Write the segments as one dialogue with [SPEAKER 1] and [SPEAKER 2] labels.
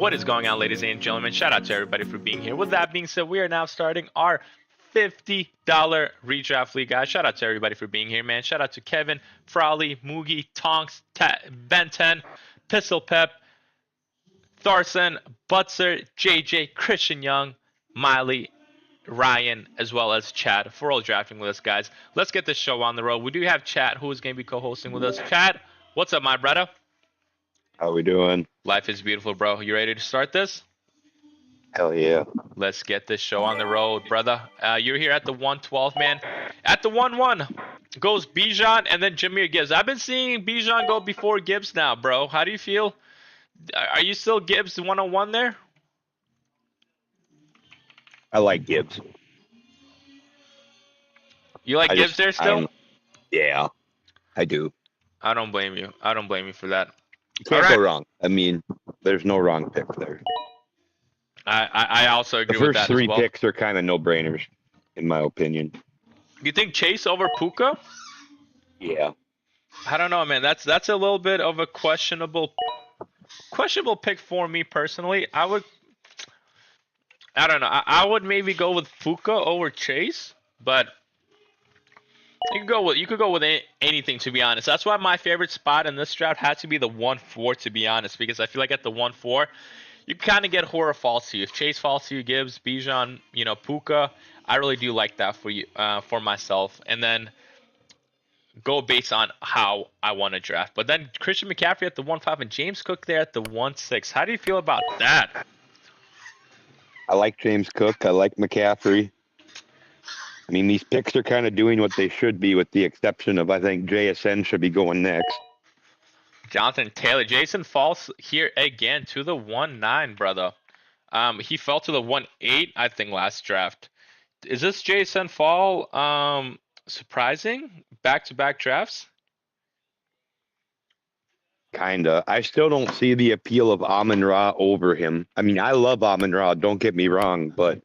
[SPEAKER 1] What is going on, ladies and gentlemen? Shout out to everybody for being here. With that being said, we are now starting our $50 redraft league, guys. Shout out to everybody for being here, man. Shout out to Kevin, Frawley, Moogie, Tonks, Ben 10, Pistol Pep, Tharson, Butzer, JJ, Christian Young, Miley, Ryan, as well as Chad for all drafting with us, guys. Let's get this show on the road. We do have Chad, who is going to be co-hosting with us. Chad, what's up, my brother?
[SPEAKER 2] How we doing?
[SPEAKER 1] Life is beautiful, bro. You ready to start this?
[SPEAKER 2] Hell yeah.
[SPEAKER 1] Let's get this show on the road, brother. You're here at the 112, man. At the 1-1 goes Bijan and then Jahmyr Gibbs. I've been seeing Bijan go before Gibbs now, bro. How do you feel? Are you still Gibbs 101 there?
[SPEAKER 2] I like Gibbs.
[SPEAKER 1] You like Gibbs there still?
[SPEAKER 2] Yeah, I do.
[SPEAKER 1] I don't blame you. I don't blame you for that.
[SPEAKER 2] You can't go wrong. I mean, there's no wrong pick there.
[SPEAKER 1] I also agree
[SPEAKER 2] with
[SPEAKER 1] that as
[SPEAKER 2] well. The first three picks are kind of no-brainers, in my opinion.
[SPEAKER 1] You think Chase over Puka?
[SPEAKER 2] Yeah.
[SPEAKER 1] I don't know, man. That's a little bit of a questionable pick for me personally. I don't know. I would maybe go with Puka over Chase, but you could go with anything, to be honest. That's why my favorite spot in this draft has to be the 1-4, to be honest, because I feel like at the 1-4, you kind of get horror falls to you. If Chase falls to you, Gibbs, Bijan, Puka, I really do like that for you, for myself. And then go based on how I want to draft. But then Christian McCaffrey at the 1-5 and James Cook there at the 1-6. How do you feel about that?
[SPEAKER 2] I like James Cook. I like McCaffrey. I mean, these picks are kind of doing what they should be, with the exception of, I think, JSN should be going next.
[SPEAKER 1] Jonathan Taylor. Jason falls here again to the 1-9, brother. He fell to the 1-8, I think, last draft. Is this Jason fall surprising? Back-to-back drafts?
[SPEAKER 2] Kinda. I still don't see the appeal of Amon-Ra over him. I mean, I love Amon-Ra, don't get me wrong, but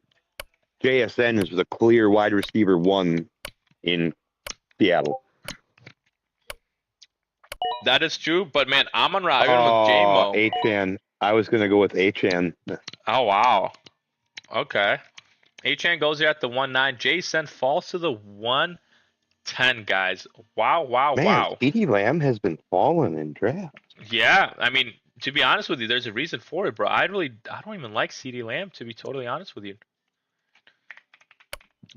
[SPEAKER 2] JSN is the clear wide receiver 1 in Seattle.
[SPEAKER 1] That is true, but man, Amon-Ra, I went with J-Mo.
[SPEAKER 2] Achane. I was going to go with Achane.
[SPEAKER 1] Oh, wow. Okay. Achane goes there at the 1-9. Jason falls to the 1-10, guys. Wow.
[SPEAKER 2] Man, CeeDee Lamb has been falling in drafts.
[SPEAKER 1] Yeah, I mean, to be honest with you, there's a reason for it, bro. I don't even like CeeDee Lamb, to be totally honest with you.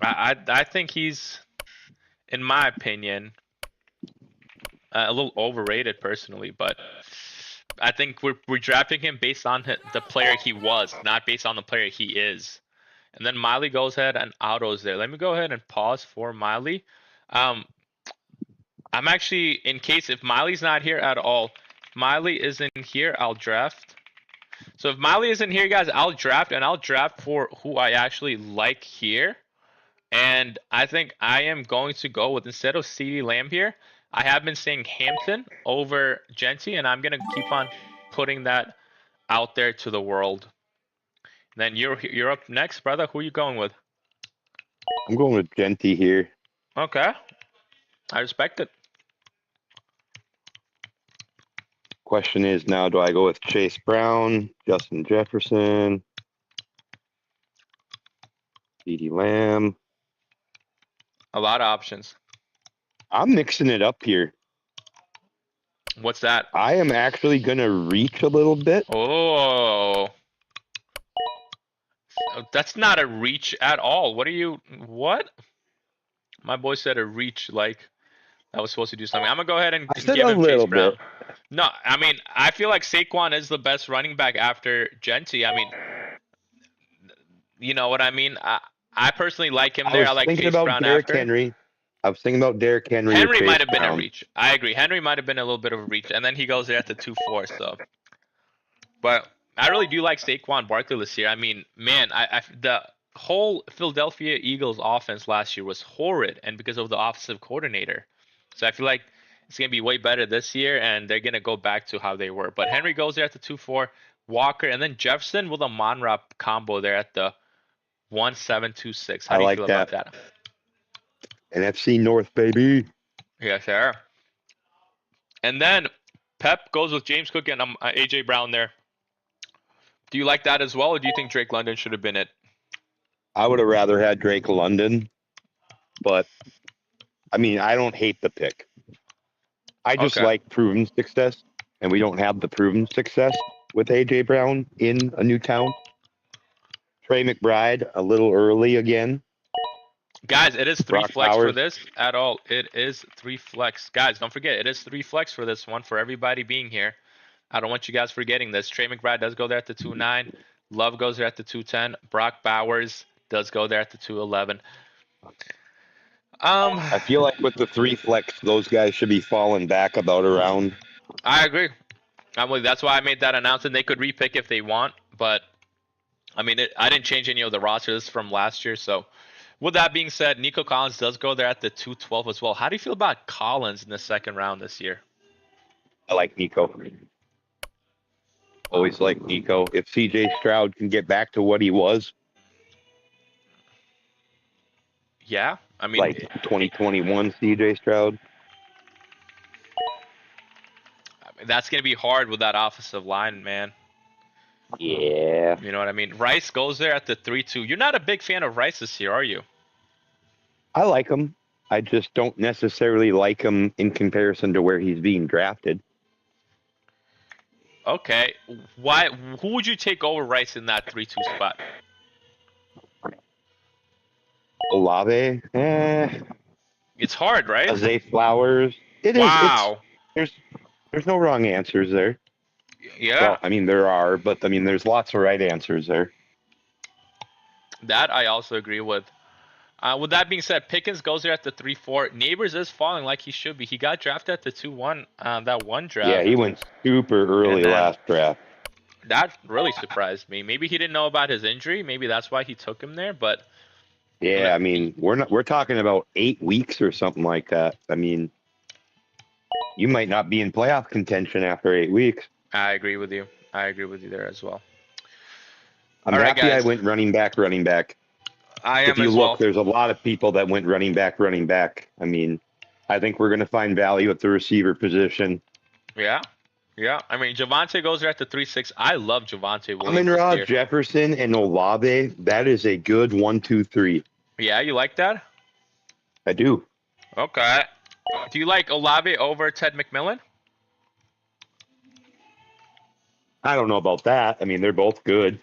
[SPEAKER 1] I think he's, in my opinion, a little overrated personally, but I think we're drafting him based on the player he was, not based on the player he is. And then Miley goes ahead and autos there. Let me go ahead and pause for Miley. I'm actually, in case if Miley's not here at all, if Miley isn't here, I'll draft. So if Miley isn't here, guys, I'll draft, and I'll draft for who I actually like here. And I think I am going to go with, instead of CeeDee Lamb here, I have been saying Hampton over Genty, and I'm going to keep on putting that out there to the world. Then you're up next, brother. Who are you going with?
[SPEAKER 2] I'm going with Genty here.
[SPEAKER 1] Okay. I respect it.
[SPEAKER 2] Question is now, do I go with Chase Brown, Justin Jefferson, CeeDee Lamb?
[SPEAKER 1] A lot of options.
[SPEAKER 2] I'm mixing it up here.
[SPEAKER 1] What's that?
[SPEAKER 2] I am actually going to reach a little bit.
[SPEAKER 1] Oh. That's not a reach at all. What? My boy said a reach like that was supposed to do something. I'm going to go ahead and give him Chase Brown. Bit. No, I mean, I feel like Saquon is the best running back after Genty. I mean, you know what I mean? I personally like him there. I like Chase Brown
[SPEAKER 2] Derrick
[SPEAKER 1] after.
[SPEAKER 2] Henry. I was thinking about Derrick Henry.
[SPEAKER 1] Henry might have been a reach. I agree. Henry might have been a little bit of a reach, and then he goes there at the 2-4. So, but I really do like Saquon Barkley this year. I mean, man, the whole Philadelphia Eagles offense last year was horrid, and because of the offensive coordinator. So I feel like it's gonna be way better this year, and they're gonna go back to how they were. But Henry goes there at the 2-4, Walker, and then Jefferson with a Amon-Ra combo there at the 1-7-2-6. How do you feel about that?
[SPEAKER 2] NFC North, baby.
[SPEAKER 1] Yes, sir. And then Pep goes with James Cook and AJ Brown there. Do you like that as well, or do you think Drake London should have been it?
[SPEAKER 2] I would have rather had Drake London, but I mean, I don't hate the pick. I just
[SPEAKER 1] Okay.
[SPEAKER 2] like proven success, and we don't have the proven success with AJ Brown in a new town. Trey McBride a little early again.
[SPEAKER 1] Guys, it is 3
[SPEAKER 2] Brock
[SPEAKER 1] flex for
[SPEAKER 2] Bowers.
[SPEAKER 1] this at all. It is 3 flex. Guys, don't forget, it is 3 flex for this one for everybody being here. I don't want you guys forgetting this. Trey McBride does go there at the 2.9. Love goes there at the 2.10. Brock Bowers does go there at the 2.11.
[SPEAKER 2] I feel like with the 3 flex, those guys should be falling back about around.
[SPEAKER 1] I agree. That's why I made that announcement. They could repick if they want, but I mean, I didn't change any of the rosters from last year. So, with that being said, Nico Collins does go there at the 2.12 as well. How do you feel about Collins in the second round this year?
[SPEAKER 2] I like Nico. Always like Nico. If CJ Stroud can get back to what he was,
[SPEAKER 1] Yeah, I mean,
[SPEAKER 2] like 2021 CJ Stroud.
[SPEAKER 1] that's going to be hard with that offensive line, man.
[SPEAKER 2] Yeah.
[SPEAKER 1] You know what I mean? Rice goes there at the 3.2. You're not a big fan of Rice this year, are you?
[SPEAKER 2] I like him. I just don't necessarily like him in comparison to where he's being drafted.
[SPEAKER 1] Okay. Why? Who would you take over Rice in that 3.2 spot?
[SPEAKER 2] Olave,
[SPEAKER 1] It's hard, right?
[SPEAKER 2] Zay Flowers. It is.
[SPEAKER 1] Wow.
[SPEAKER 2] There's no wrong answers there.
[SPEAKER 1] Yeah.
[SPEAKER 2] Well, I mean there are, but I mean there's lots of right answers there.
[SPEAKER 1] That I also agree with. With that being said, Pickens goes there at the 3.4. Neighbors is falling like he should be. He got drafted at the 2.1. That one draft.
[SPEAKER 2] Yeah, he went super early
[SPEAKER 1] then-
[SPEAKER 2] last draft.
[SPEAKER 1] That really surprised me. Maybe he didn't know about his injury. Maybe that's why he took him there. But
[SPEAKER 2] Yeah, I mean we're talking about 8 weeks or something like that. I mean, you might not be in playoff contention after 8 weeks.
[SPEAKER 1] I agree with you. I agree with you there as well.
[SPEAKER 2] I'm
[SPEAKER 1] All right,
[SPEAKER 2] happy
[SPEAKER 1] guys.
[SPEAKER 2] I went running back.
[SPEAKER 1] I
[SPEAKER 2] If
[SPEAKER 1] am
[SPEAKER 2] you
[SPEAKER 1] as
[SPEAKER 2] look,
[SPEAKER 1] well.
[SPEAKER 2] there's a lot of people that went running back. I mean, I think we're going to find value at the receiver position.
[SPEAKER 1] Yeah. Yeah. I mean, Javante goes there at the 3.6. I love Javante Williams.
[SPEAKER 2] Amon-Ra,
[SPEAKER 1] this year.
[SPEAKER 2] Jefferson, and Olave, that is a good 1, 2, 3.
[SPEAKER 1] Yeah, you like that?
[SPEAKER 2] I do.
[SPEAKER 1] Okay. Do you like Olave over Ted McMillan?
[SPEAKER 2] I don't know about that. I mean, they're both good.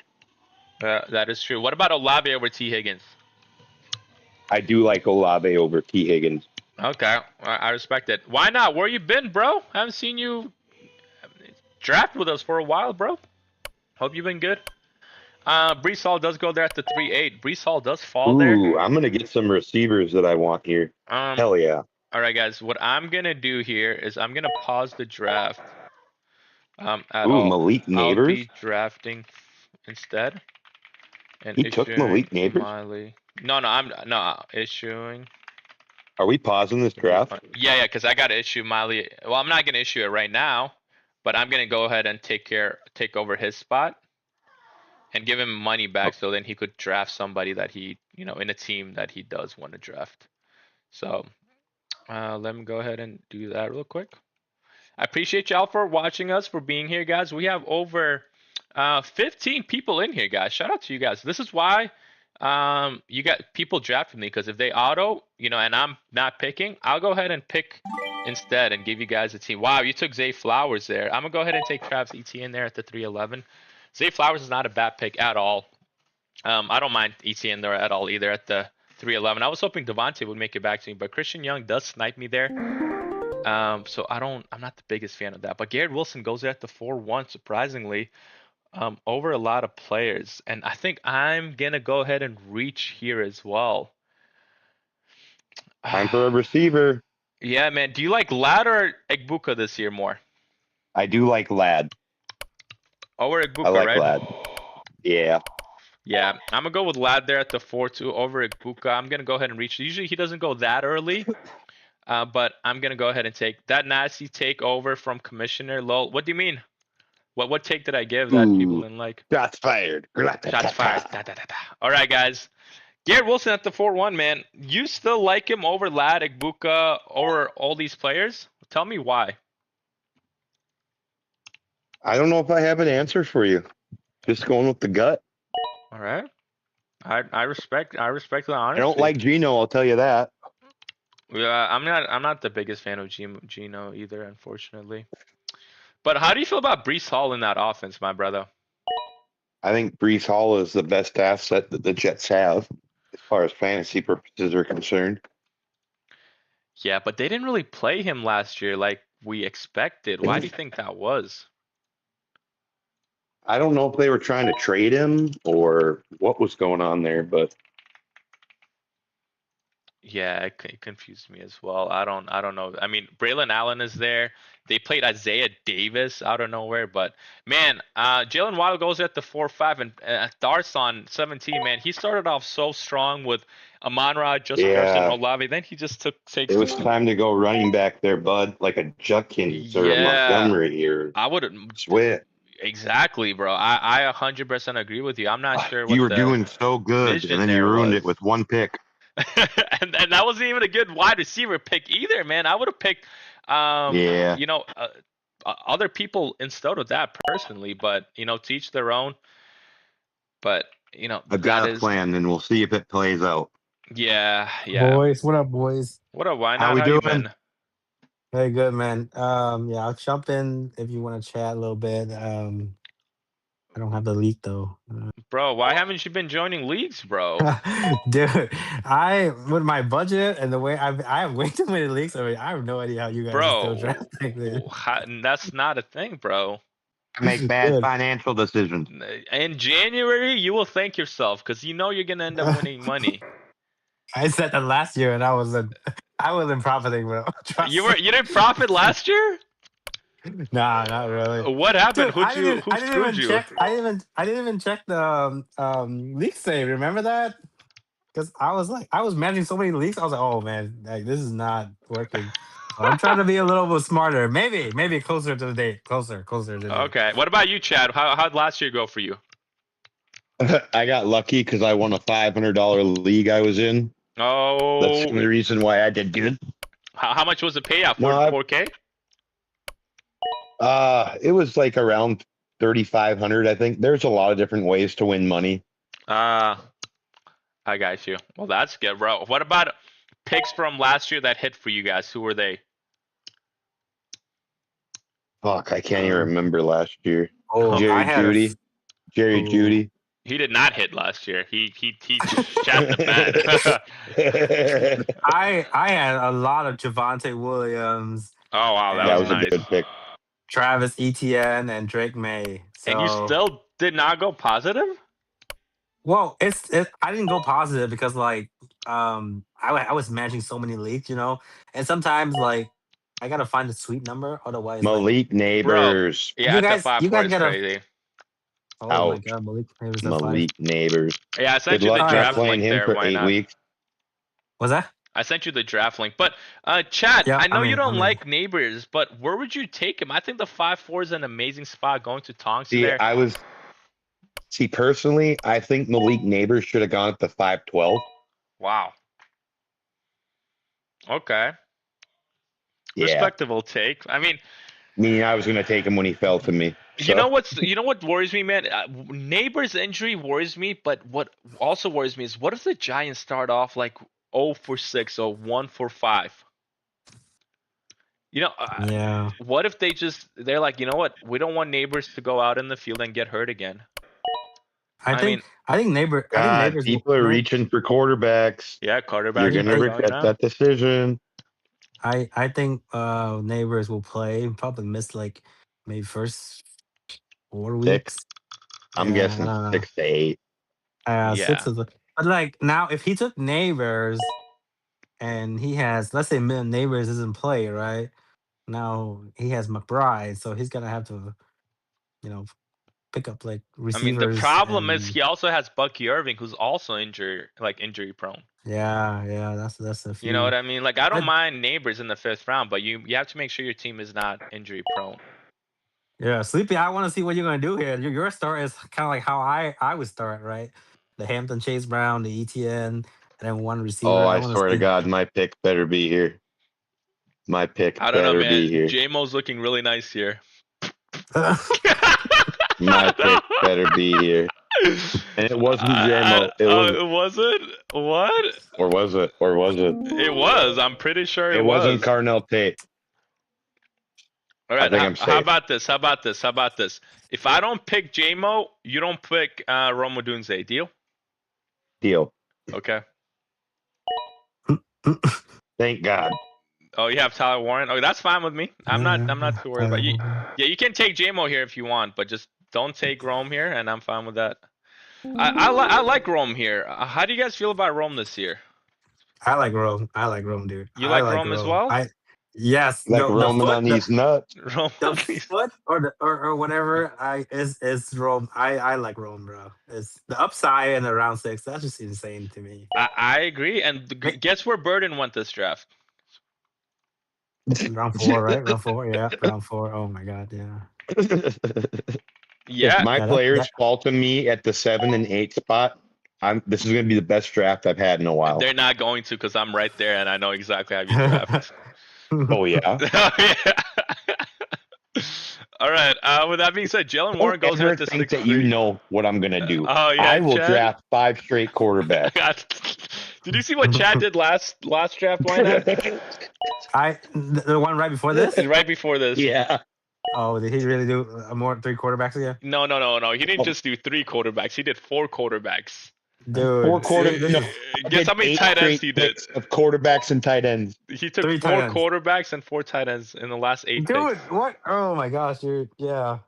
[SPEAKER 1] That is true. What about Olave over T. Higgins?
[SPEAKER 2] I do like Olave over T. Higgins.
[SPEAKER 1] Okay, I respect it. Why not? Where you been, bro? I haven't seen you draft with us for a while, bro. Hope you've been good. Brees Hall does go there at the 3.8. Brees Hall does fall there.
[SPEAKER 2] Ooh, I'm going to get some receivers that I want here. Hell yeah.
[SPEAKER 1] All right, guys. What I'm gonna do here is I'm gonna pause the draft. At
[SPEAKER 2] Ooh,
[SPEAKER 1] all.
[SPEAKER 2] Malik
[SPEAKER 1] I'll
[SPEAKER 2] Neighbors.
[SPEAKER 1] be drafting instead. And
[SPEAKER 2] He took
[SPEAKER 1] issuing
[SPEAKER 2] Malik Neighbors?
[SPEAKER 1] No, I'm issuing.
[SPEAKER 2] Are we pausing this draft?
[SPEAKER 1] Yeah, because I gotta issue Miley. Well, I'm not gonna issue it right now, but I'm gonna go ahead and take over his spot, and give him money back, so then he could draft somebody that he, in a team that he does want to draft. So, let me go ahead and do that real quick. I appreciate y'all for watching us, for being here, guys. We have over 15 people in here, guys. Shout out to you guys. This is why you got people drafting me, because if they auto, and I'm not picking, I'll go ahead and pick instead and give you guys a team. Wow, you took Zay Flowers there. I'm gonna go ahead and take Travis Etienne there at the 3.11. Zay Flowers is not a bad pick at all. I don't mind Etienne there at all either at the 3.11. I was hoping Devontae would make it back to me, but Christian Young does snipe me there. So I'm not the biggest fan of that. But Garrett Wilson goes there at the 4.1, surprisingly, over a lot of players. And I think I'm gonna go ahead and reach here as well.
[SPEAKER 2] Time for a receiver.
[SPEAKER 1] Yeah, man. Do you like Ladd or Egbuka this year more?
[SPEAKER 2] I do like Ladd.
[SPEAKER 1] Over Egbuka,
[SPEAKER 2] I like
[SPEAKER 1] right?
[SPEAKER 2] Ladd. Yeah.
[SPEAKER 1] Yeah, I'm gonna go with Ladd there at the 4.2 over Egbuka. I'm gonna go ahead and reach. Usually he doesn't go that early, but I'm gonna go ahead and take that nasty takeover from Commissioner Lowell. What do you mean? What take did I give that people didn't like?
[SPEAKER 2] Shots fired.
[SPEAKER 1] Shots fired. Da, da, da, da. All right, guys. Garrett Wilson at the 4.1, man. You still like him over Ladd, Egbuka, over all these players? Tell me why.
[SPEAKER 2] I don't know if I have an answer for you. Just going with the gut.
[SPEAKER 1] All right. I respect the
[SPEAKER 2] I
[SPEAKER 1] honesty.
[SPEAKER 2] don't like Gino. I'll tell you that.
[SPEAKER 1] Yeah, I'm not the biggest fan of Gino either, unfortunately. But how do you feel about Brees Hall in that offense, my brother?
[SPEAKER 2] I think Brees Hall is the best asset that the Jets have as far as fantasy purposes are concerned.
[SPEAKER 1] Yeah, but they didn't really play him last year like we expected. Why do you think that was?
[SPEAKER 2] I don't know if they were trying to trade him or what was going on there, but
[SPEAKER 1] Yeah, it confused me as well. I don't know. I mean, Braylon Allen is there. They played Isaiah Davis out of nowhere, but man, Jalen Waddle goes at the 4-5 and Darts on 17. Man, he started off so strong with Amon-Ra, Justin Jefferson,
[SPEAKER 2] yeah,
[SPEAKER 1] Olave. Then he just takes.
[SPEAKER 2] it was time to go running back there, bud, like a Judkins or a
[SPEAKER 1] Yeah,
[SPEAKER 2] Montgomery or
[SPEAKER 1] I would
[SPEAKER 2] Swift.
[SPEAKER 1] exactly, bro. I 100% agree with you. I'm not sure what
[SPEAKER 2] You were
[SPEAKER 1] the
[SPEAKER 2] doing so good,
[SPEAKER 1] vision
[SPEAKER 2] and then you
[SPEAKER 1] there
[SPEAKER 2] ruined
[SPEAKER 1] was.
[SPEAKER 2] it with one pick.
[SPEAKER 1] and that wasn't even a good wide receiver pick either, man. I would have picked,
[SPEAKER 2] Yeah.
[SPEAKER 1] other people instead of that personally, but to each their own. But
[SPEAKER 2] I've
[SPEAKER 1] that
[SPEAKER 2] got a
[SPEAKER 1] is,
[SPEAKER 2] plan, and we'll see if it plays out.
[SPEAKER 1] yeah.
[SPEAKER 3] Boys, what up, boys?
[SPEAKER 1] What a why
[SPEAKER 2] How
[SPEAKER 1] not?
[SPEAKER 2] we
[SPEAKER 1] How you
[SPEAKER 2] doing?
[SPEAKER 1] been?
[SPEAKER 3] Very good, man. Yeah, I'll jump in if you want to chat a little bit. I don't have the leak though.
[SPEAKER 1] Bro, why haven't you been joining leagues, bro?
[SPEAKER 3] Dude, I with my budget and the way I have way too many leaks. I mean, I have no idea how you guys are still
[SPEAKER 1] Bro,
[SPEAKER 3] drafting this.
[SPEAKER 1] that's not a thing, bro.
[SPEAKER 2] I make bad
[SPEAKER 3] Dude.
[SPEAKER 2] financial decisions.
[SPEAKER 1] In January, you will thank yourself because you're gonna end up winning money.
[SPEAKER 3] I said that last year and I wasn't profiting, bro. Trust
[SPEAKER 1] You
[SPEAKER 3] me.
[SPEAKER 1] didn't profit last year?
[SPEAKER 3] Nah, not really.
[SPEAKER 1] What happened?
[SPEAKER 3] Dude,
[SPEAKER 1] Who
[SPEAKER 3] I didn't
[SPEAKER 1] screwed
[SPEAKER 3] even
[SPEAKER 1] you?
[SPEAKER 3] check. I didn't even check the leak save. Remember that? Because I was managing so many leaks. I was like, oh man, like this is not working. So I'm trying to be a little bit smarter. Maybe closer to the date. Closer to the date.
[SPEAKER 1] Okay. What about you, Chad? How'd last year go for you?
[SPEAKER 2] I got lucky because I won a $500 league I was in.
[SPEAKER 1] Oh,
[SPEAKER 2] That's the only reason why I did good.
[SPEAKER 1] how much was the payout?
[SPEAKER 2] No,
[SPEAKER 1] 4K?
[SPEAKER 2] It was like around 3,500. I think there's a lot of different ways to win money.
[SPEAKER 1] I got you. Well, that's good, bro. What about picks from last year that hit for you guys? Who were they?
[SPEAKER 2] Fuck, I can't even remember last year.
[SPEAKER 3] Oh,
[SPEAKER 2] Jerry
[SPEAKER 3] I had a
[SPEAKER 2] Judy. Jerry
[SPEAKER 3] Ooh.
[SPEAKER 2] Judy.
[SPEAKER 1] He did not hit last year. He shot the bed.
[SPEAKER 3] I had a lot of Javante Williams,
[SPEAKER 1] Oh wow,
[SPEAKER 2] That
[SPEAKER 1] that
[SPEAKER 2] was
[SPEAKER 1] was
[SPEAKER 2] a
[SPEAKER 1] nice.
[SPEAKER 2] good pick.
[SPEAKER 3] Travis Etienne, and Drake May. So,
[SPEAKER 1] And you still did not go positive?
[SPEAKER 3] well, I didn't go positive because I was managing so many leads, and sometimes I gotta find the sweet number, otherwise
[SPEAKER 2] Malik Neighbors.
[SPEAKER 1] Yeah,
[SPEAKER 3] You
[SPEAKER 1] it's
[SPEAKER 3] guys-
[SPEAKER 1] a 5-4
[SPEAKER 3] you guys
[SPEAKER 1] is
[SPEAKER 3] gotta-
[SPEAKER 1] crazy.
[SPEAKER 3] oh my
[SPEAKER 2] Ouch.
[SPEAKER 3] god, Malik Neighbors at 5.
[SPEAKER 2] Malik Neighbors.
[SPEAKER 1] Yeah, I sent
[SPEAKER 2] Good
[SPEAKER 1] you the
[SPEAKER 2] luck
[SPEAKER 1] draft
[SPEAKER 2] playing
[SPEAKER 1] link
[SPEAKER 2] him
[SPEAKER 1] there.
[SPEAKER 2] for
[SPEAKER 1] Why
[SPEAKER 2] 8
[SPEAKER 1] not?
[SPEAKER 2] weeks.
[SPEAKER 3] Was that?
[SPEAKER 1] I sent you the draft link. But Chad,
[SPEAKER 3] Yeah,
[SPEAKER 1] I know you don't
[SPEAKER 3] I'm in.
[SPEAKER 1] like Neighbors, but where would you take him? I think the 5-4 is an amazing spot going to Tonks there.
[SPEAKER 2] Personally, I think Malik Neighbors should have gone at the 5-12.
[SPEAKER 1] Wow. Okay.
[SPEAKER 2] Yeah.
[SPEAKER 1] Respectable take. I mean,
[SPEAKER 2] I was going to take him when he fell to me.
[SPEAKER 1] you know what worries me, man? Neighbors' injury worries me, but what also worries me is what if the Giants start off like 0 for 6 or 1 for 5?
[SPEAKER 3] Yeah.
[SPEAKER 1] What if they're like, you know what? We don't want Neighbors to go out in the field and get hurt again.
[SPEAKER 3] I think Neighbors.
[SPEAKER 2] God,
[SPEAKER 3] will
[SPEAKER 2] people are
[SPEAKER 3] play.
[SPEAKER 2] reaching for quarterbacks.
[SPEAKER 1] Yeah,
[SPEAKER 2] You're
[SPEAKER 1] quarterback.
[SPEAKER 2] going to regret that decision.
[SPEAKER 3] I think Neighbors will play. Probably miss maybe first 4 weeks.
[SPEAKER 2] I'm
[SPEAKER 3] Yeah,
[SPEAKER 2] guessing
[SPEAKER 3] I don't know.
[SPEAKER 2] 6 to 8.
[SPEAKER 3] 6 is but now if he took Neighbors and he has, let's say Neighbors doesn't play, right? Now he has McBride, so he's gonna have to, pick up
[SPEAKER 1] I
[SPEAKER 3] receivers.
[SPEAKER 1] mean, the problem is
[SPEAKER 3] and-
[SPEAKER 1] he also has Bucky Irving, who's also injury prone.
[SPEAKER 3] Yeah, that's a few.
[SPEAKER 1] You know what I mean? Like, I don't
[SPEAKER 3] But-
[SPEAKER 1] mind Neighbors in the 5th round, but you have to make sure your team is not injury prone.
[SPEAKER 3] Yeah, Sleepy, I want to see what you're gonna do here. Your start is kind of like how I would start, right? The Hampton Chase Brown, the ETN, and then one receiver.
[SPEAKER 2] Oh, I
[SPEAKER 3] wanna
[SPEAKER 2] swear to
[SPEAKER 3] see-
[SPEAKER 2] God, my pick better be here. My pick
[SPEAKER 1] I don't know,
[SPEAKER 2] better be
[SPEAKER 1] man.
[SPEAKER 2] here.
[SPEAKER 1] JMO's looking really nice here.
[SPEAKER 2] My pick better be here. And it wasn't JMO.
[SPEAKER 1] It wasn't. What?
[SPEAKER 2] Or was it? Or was it?
[SPEAKER 1] It was. I'm pretty sure
[SPEAKER 2] It
[SPEAKER 1] was.
[SPEAKER 2] wasn't Carnell Tate.
[SPEAKER 1] All right.
[SPEAKER 2] think I'm
[SPEAKER 1] How
[SPEAKER 2] safe.
[SPEAKER 1] about this? How about this? How about this? If I don't pick JMO, you don't pick Rome Odunze. Deal?
[SPEAKER 2] Deal.
[SPEAKER 1] Okay.
[SPEAKER 2] Thank God.
[SPEAKER 1] Oh, you have Tyler Warren. Oh, that's fine with me. I'm not too worried about you. Yeah, you can take JMO here if you want, but just don't take Rome here, and I'm fine with that. I like Rome here. How do you guys feel about Rome this year?
[SPEAKER 3] I like Rome. I like Rome, dude.
[SPEAKER 1] You
[SPEAKER 3] I
[SPEAKER 1] like Rome as well?
[SPEAKER 3] Yes.
[SPEAKER 2] Like
[SPEAKER 3] the
[SPEAKER 2] roaming
[SPEAKER 3] foot-
[SPEAKER 2] on
[SPEAKER 3] the-
[SPEAKER 2] these nuts.
[SPEAKER 1] Rome.
[SPEAKER 3] the foot or whatever is Rome. I like Rome, bro. It's the upside and the round 6. That's just insane to me.
[SPEAKER 1] I agree. And guess where Burden went this draft?
[SPEAKER 3] Round 4, right? Round 4, yeah. Round 4. Oh my god, yeah.
[SPEAKER 1] Yeah.
[SPEAKER 2] If my
[SPEAKER 3] Yeah,
[SPEAKER 2] players fall to me at the 7 and 8 spot, this is going to be the best draft I've had in a while.
[SPEAKER 1] They're not going to because I'm right there and I know exactly how you draft.
[SPEAKER 2] Oh yeah.
[SPEAKER 1] All right. With that being said, Jalen Warren
[SPEAKER 2] Don't
[SPEAKER 1] goes in
[SPEAKER 2] ever
[SPEAKER 1] at the
[SPEAKER 2] think
[SPEAKER 1] 6'3".
[SPEAKER 2] that you know what I'm gonna do.
[SPEAKER 1] Oh yeah.
[SPEAKER 2] I will
[SPEAKER 1] Chad?
[SPEAKER 2] draft 5 straight quarterbacks.
[SPEAKER 1] Did you see what Chad did last draft lineup?
[SPEAKER 3] The one right before this?
[SPEAKER 1] Right before this.
[SPEAKER 2] Yeah.
[SPEAKER 3] Oh, did he really do more 3 quarterbacks again?
[SPEAKER 1] No. He didn't just do 3 quarterbacks. He did 4 quarterbacks.
[SPEAKER 3] Dude.
[SPEAKER 2] 4 quarterbacks. No,
[SPEAKER 1] Guess how many tight ends he did?
[SPEAKER 2] Of quarterbacks and tight ends.
[SPEAKER 1] He took
[SPEAKER 3] 3
[SPEAKER 1] 4
[SPEAKER 3] tight ends.
[SPEAKER 1] quarterbacks and 4 tight ends in the last 8
[SPEAKER 3] Dude,
[SPEAKER 1] picks.
[SPEAKER 3] what? Oh my gosh, dude. Yeah. All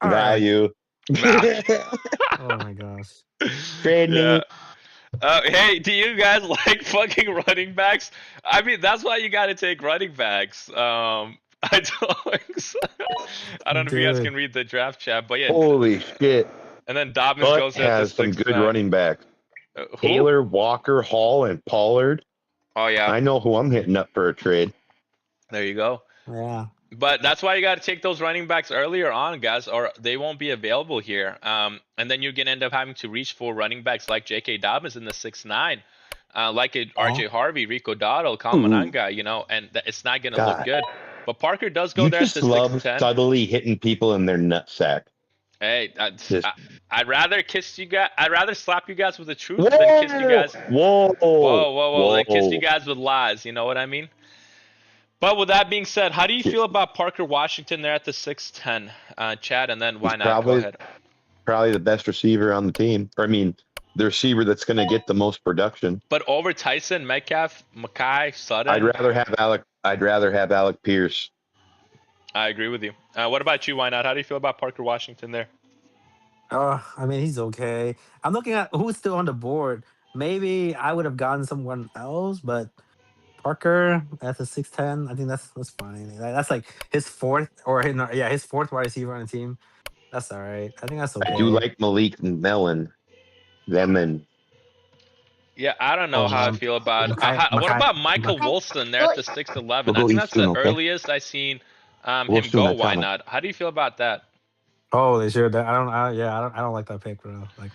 [SPEAKER 3] right.
[SPEAKER 2] Value.
[SPEAKER 3] Oh my gosh.
[SPEAKER 2] Trade me.
[SPEAKER 1] Yeah. Hey, do you guys like fucking running backs? I mean, that's why you got to take running backs. I don't know if you guys
[SPEAKER 3] Dude.
[SPEAKER 1] can read the draft chat, but yeah.
[SPEAKER 2] Holy shit.
[SPEAKER 1] And then Dobbins
[SPEAKER 2] Butt
[SPEAKER 1] goes at
[SPEAKER 2] has
[SPEAKER 1] the
[SPEAKER 2] some
[SPEAKER 1] 6'9".
[SPEAKER 2] good running backs.
[SPEAKER 1] Who?
[SPEAKER 2] Taylor, Walker, Hall, and Pollard.
[SPEAKER 1] Oh yeah,
[SPEAKER 2] I know who I'm hitting up for a trade.
[SPEAKER 1] there you go.
[SPEAKER 3] Yeah.
[SPEAKER 1] But that's why you got to take those running backs earlier on, guys, or they won't be available here. And then you're gonna end up having to reach for running backs like J.K. Dobbins in the 6'9", like R.J. Harvey, Rico Dottle, Kamananga, you know, and it's not gonna look
[SPEAKER 2] God.
[SPEAKER 1] good. But Parker does go
[SPEAKER 2] You
[SPEAKER 1] there at
[SPEAKER 2] just
[SPEAKER 1] the
[SPEAKER 2] love
[SPEAKER 1] 6'10".
[SPEAKER 2] subtly hitting people in their nutsack.
[SPEAKER 1] Hey,
[SPEAKER 2] Just-
[SPEAKER 1] I'd rather kiss you guys. I'd rather slap you guys with the truth than kiss you guys.
[SPEAKER 2] Whoa.
[SPEAKER 1] Than kiss you guys with lies. You know what I mean? But with that being said, how do you feel about Parker Washington there at the 6'10", Chad? And then why
[SPEAKER 2] He's
[SPEAKER 1] not? Go
[SPEAKER 2] probably-
[SPEAKER 1] ahead.
[SPEAKER 2] Probably the best receiver on the team. Or, I mean, the receiver that's going to get the most production.
[SPEAKER 1] But over Tyson, Metcalf, Mackay, Sutton.
[SPEAKER 2] I'd rather have Alec Pierce.
[SPEAKER 1] I agree with you. What about you? Why not? How do you feel about Parker Washington there?
[SPEAKER 3] I mean, he's okay. I'm looking at who's still on the board. Maybe I would have gotten someone else, but Parker at the 6'10", I think that's fine. That's like his fourth wide receiver on the team. That's all right. I think that's okay.
[SPEAKER 2] I do like Malik Mellon.
[SPEAKER 1] Yeah, I don't know how I feel about it. What about Michael Wilson there at the 6'11"?
[SPEAKER 2] We'll
[SPEAKER 1] I
[SPEAKER 2] go
[SPEAKER 1] think that's the
[SPEAKER 2] Easton, okay?
[SPEAKER 1] earliest I seen him
[SPEAKER 2] Wilson,
[SPEAKER 1] go.
[SPEAKER 2] that's
[SPEAKER 1] Why
[SPEAKER 2] on it.
[SPEAKER 1] not? How do you feel about that?
[SPEAKER 3] Oh, they should. I don't like that pick, bro. Like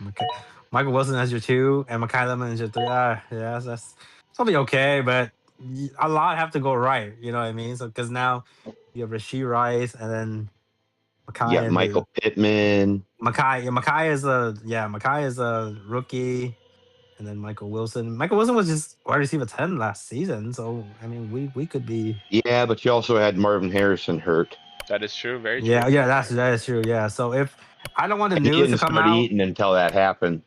[SPEAKER 3] Michael Wilson as your 2 and Mackay Lemon as your 3. That's it'll be okay, but a lot have to go right. You know what I mean? So because now you have Rashee Rice and then Mackay.
[SPEAKER 2] Yeah, Michael Pittman.
[SPEAKER 3] Mackay is a rookie, and then Michael Wilson. Michael Wilson was just wide receiver 10 last season, so I mean we could be.
[SPEAKER 2] Yeah, but you also had Marvin Harrison hurt.
[SPEAKER 1] That is true. Very true.
[SPEAKER 3] Yeah, that is true. Yeah, so if I don't want the
[SPEAKER 2] And he
[SPEAKER 3] news to
[SPEAKER 2] didn't
[SPEAKER 3] come
[SPEAKER 2] start
[SPEAKER 3] out
[SPEAKER 2] eating until that happened.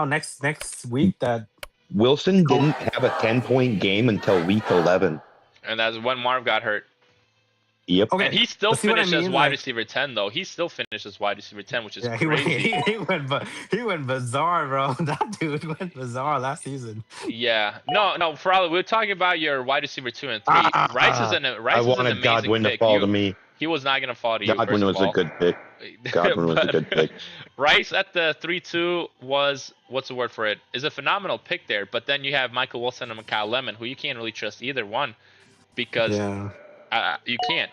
[SPEAKER 3] next week that
[SPEAKER 2] Wilson didn't have a 10-point game until week 11.
[SPEAKER 1] And that's when Marv got hurt.
[SPEAKER 2] Yep.
[SPEAKER 3] okay,
[SPEAKER 1] And he still
[SPEAKER 3] but see what I
[SPEAKER 1] finished as
[SPEAKER 3] mean?
[SPEAKER 1] wide
[SPEAKER 3] Like-
[SPEAKER 1] receiver 10, though. He still finished as wide receiver 10, which is
[SPEAKER 3] Yeah,
[SPEAKER 1] crazy.
[SPEAKER 3] he went bizarre, bro. That dude went bizarre last season.
[SPEAKER 1] Yeah. No, Farrell, we're talking about your wide receiver 2 and 3. Rice is an
[SPEAKER 2] I
[SPEAKER 1] amazing
[SPEAKER 2] wanted Godwin to
[SPEAKER 1] pick.
[SPEAKER 2] fall to me.
[SPEAKER 1] He was not going to fall to you.
[SPEAKER 2] Godwin
[SPEAKER 1] first
[SPEAKER 2] was
[SPEAKER 1] of
[SPEAKER 2] a
[SPEAKER 1] all.
[SPEAKER 2] good pick. Godwin was a
[SPEAKER 1] But
[SPEAKER 2] good pick.
[SPEAKER 1] Rice at the 3-2 was, what's the word for it? Is a phenomenal pick there. But then you have Michael Wilson and Mackay Lemon, who you can't really trust either one because
[SPEAKER 3] Yeah,
[SPEAKER 1] you can't.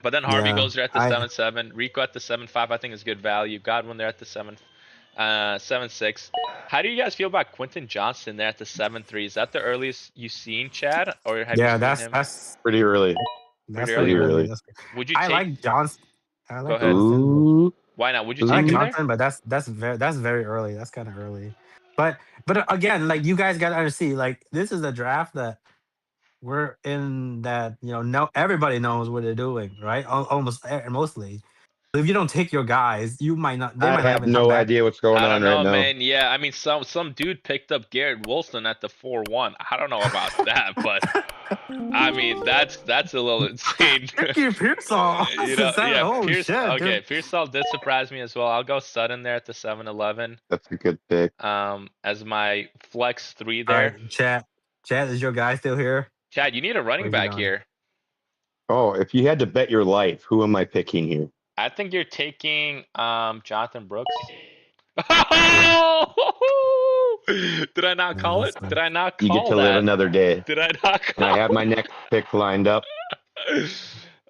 [SPEAKER 1] But then Harvey
[SPEAKER 3] Yeah,
[SPEAKER 1] goes there at the
[SPEAKER 3] I-
[SPEAKER 1] 7-7. Rico at the 7-5, I think is good value. Godwin there at the 7-6. How do you guys feel about Quentin Johnson there at the 7-3? Is that the earliest you've seen, Chad? Or have you seen him?
[SPEAKER 3] that's
[SPEAKER 2] Pretty early.
[SPEAKER 3] that's
[SPEAKER 1] Pretty
[SPEAKER 2] early.
[SPEAKER 1] Would you take?
[SPEAKER 3] I like Johnson. I like
[SPEAKER 1] Go ahead.
[SPEAKER 3] Johnson.
[SPEAKER 2] Ooh.
[SPEAKER 1] Why not? Would you
[SPEAKER 3] I
[SPEAKER 1] take
[SPEAKER 3] like
[SPEAKER 1] him there?
[SPEAKER 3] Johnson, but that's very early. That's kind of early. But again, like you guys got to understand, like this is a draft that we're in that no everybody knows what they're doing, right? Almost mostly. So if you don't take your guys, you might not. They
[SPEAKER 2] I
[SPEAKER 3] might not
[SPEAKER 2] have
[SPEAKER 3] even come
[SPEAKER 2] no
[SPEAKER 3] back.
[SPEAKER 2] idea what's going
[SPEAKER 1] I
[SPEAKER 2] on
[SPEAKER 1] don't
[SPEAKER 2] right
[SPEAKER 1] know,
[SPEAKER 2] now.
[SPEAKER 1] man. Yeah, I mean, some dude picked up Garrett Wilson at the 4-1. I don't know about that, but I mean, that's a little insane.
[SPEAKER 3] Ricky Pearsall.
[SPEAKER 1] You know, yeah,
[SPEAKER 3] Oh
[SPEAKER 1] Pierce.
[SPEAKER 3] shit,
[SPEAKER 1] Okay,
[SPEAKER 3] dude.
[SPEAKER 1] Pearsall did surprise me as well. I'll go Sutton there at the 7-11.
[SPEAKER 2] That's a good pick.
[SPEAKER 1] As my flex 3
[SPEAKER 3] All
[SPEAKER 1] there.
[SPEAKER 3] right, chat. Chat, is your guy still here?
[SPEAKER 1] Chad, you need a running
[SPEAKER 3] Where's he
[SPEAKER 1] back
[SPEAKER 3] gone?
[SPEAKER 1] here.
[SPEAKER 2] Oh, if you had to bet your life, who am I picking here?
[SPEAKER 1] I think you're taking Jonathan Brooks. Did I not call it? Did I not
[SPEAKER 2] You get
[SPEAKER 1] call
[SPEAKER 2] to live
[SPEAKER 1] that?
[SPEAKER 2] another day.
[SPEAKER 1] Did I not
[SPEAKER 2] And
[SPEAKER 1] call
[SPEAKER 2] I have my next pick lined up.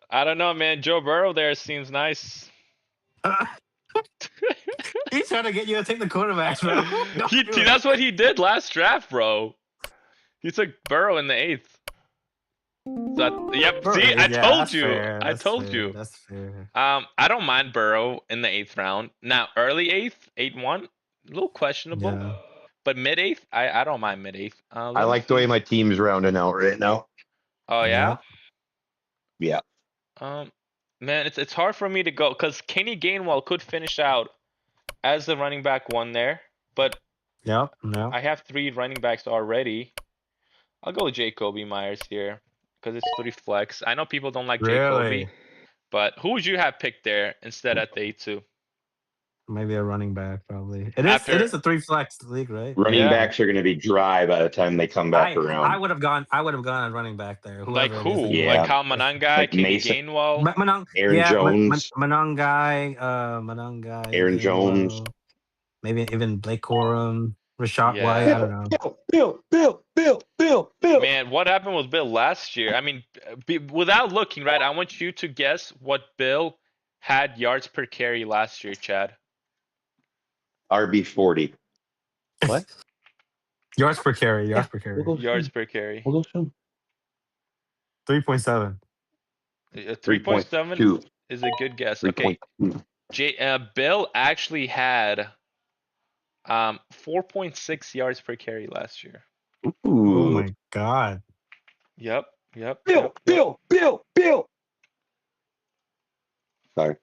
[SPEAKER 1] I don't know, man. Joe Burrow there seems nice.
[SPEAKER 3] He's trying to get you to take the quarterbacks, bro. Don't do it.
[SPEAKER 1] That's what he did last draft, bro. He took Burrow in the 8th. Yep.
[SPEAKER 3] Bro,
[SPEAKER 1] See, I
[SPEAKER 3] yeah,
[SPEAKER 1] told
[SPEAKER 3] that's
[SPEAKER 1] you.
[SPEAKER 3] fair,
[SPEAKER 1] I
[SPEAKER 3] that's
[SPEAKER 1] told
[SPEAKER 3] fair,
[SPEAKER 1] you.
[SPEAKER 3] That's fair.
[SPEAKER 1] I don't mind Burrow in the 8th round. Now, early 8th, 8-1, a little questionable.
[SPEAKER 3] Yeah.
[SPEAKER 1] But mid 8th, I don't mind mid 8th.
[SPEAKER 2] I like the way my team's rounding out right now.
[SPEAKER 1] Oh yeah.
[SPEAKER 2] Yeah.
[SPEAKER 1] Man, it's hard for me to go because Kenny Gainwell could finish out as the running back 1 there, but
[SPEAKER 3] Yep.
[SPEAKER 1] I have 3 running backs already. I'll go with Jacoby Myers here because it's 3 flex. I know people don't like Jacoby,
[SPEAKER 3] Really?
[SPEAKER 1] but who would you have picked there instead at the 8-2?
[SPEAKER 3] Maybe a running back, probably. It
[SPEAKER 1] After-
[SPEAKER 3] is a 3 flex league, right?
[SPEAKER 2] Running
[SPEAKER 1] Yeah.
[SPEAKER 2] backs are going to be dry by the time they come back around.
[SPEAKER 3] I would have gone a running back there.
[SPEAKER 1] Like
[SPEAKER 3] whoever it is
[SPEAKER 1] who?
[SPEAKER 3] that
[SPEAKER 2] Yeah.
[SPEAKER 1] Like Kyle Monangai,
[SPEAKER 2] Like
[SPEAKER 1] Kenny
[SPEAKER 2] Mason.
[SPEAKER 1] Gainwell.
[SPEAKER 2] Aaron Jones.
[SPEAKER 3] Monangai,
[SPEAKER 2] Aaron Jones.
[SPEAKER 3] Gainwell, maybe even Blake Corum, Rashad
[SPEAKER 1] Yeah.
[SPEAKER 3] White. I don't know.
[SPEAKER 2] Bill.
[SPEAKER 1] Man, what happened with Bill last year? I mean, without looking, right? I want you to guess what Bill had yards per carry last year, Chad.
[SPEAKER 2] RB40. What?
[SPEAKER 3] Yards per carry. Yards per carry.
[SPEAKER 1] Yards per carry.
[SPEAKER 3] 3.7.
[SPEAKER 1] 3.7
[SPEAKER 2] 3.2.
[SPEAKER 1] is a good guess. Okay.
[SPEAKER 2] 3.2.
[SPEAKER 1] Bill actually had 4.6 yards per carry last year.
[SPEAKER 3] Oh
[SPEAKER 2] Ooh.
[SPEAKER 3] my god.
[SPEAKER 1] Yep.
[SPEAKER 2] Bill. Sorry.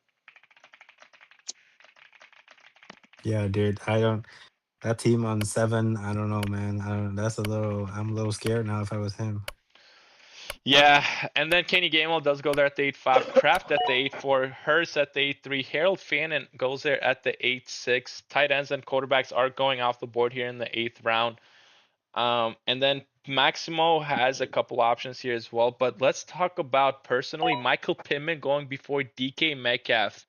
[SPEAKER 3] Yeah, dude. That team on 7. I don't know, man. I'm a little scared now if I was him.
[SPEAKER 1] Yeah, and then Kenny Gainwell does go there at the 8-5, Kraft at the 8-4, Hurst at the 8-3, Harold Fannin goes there at the 8-6. Tight ends and quarterbacks are going off the board here in the 8th round. And then Maximo has a couple options here as well, but let's talk about personally Michael Pittman going before DK Metcalf.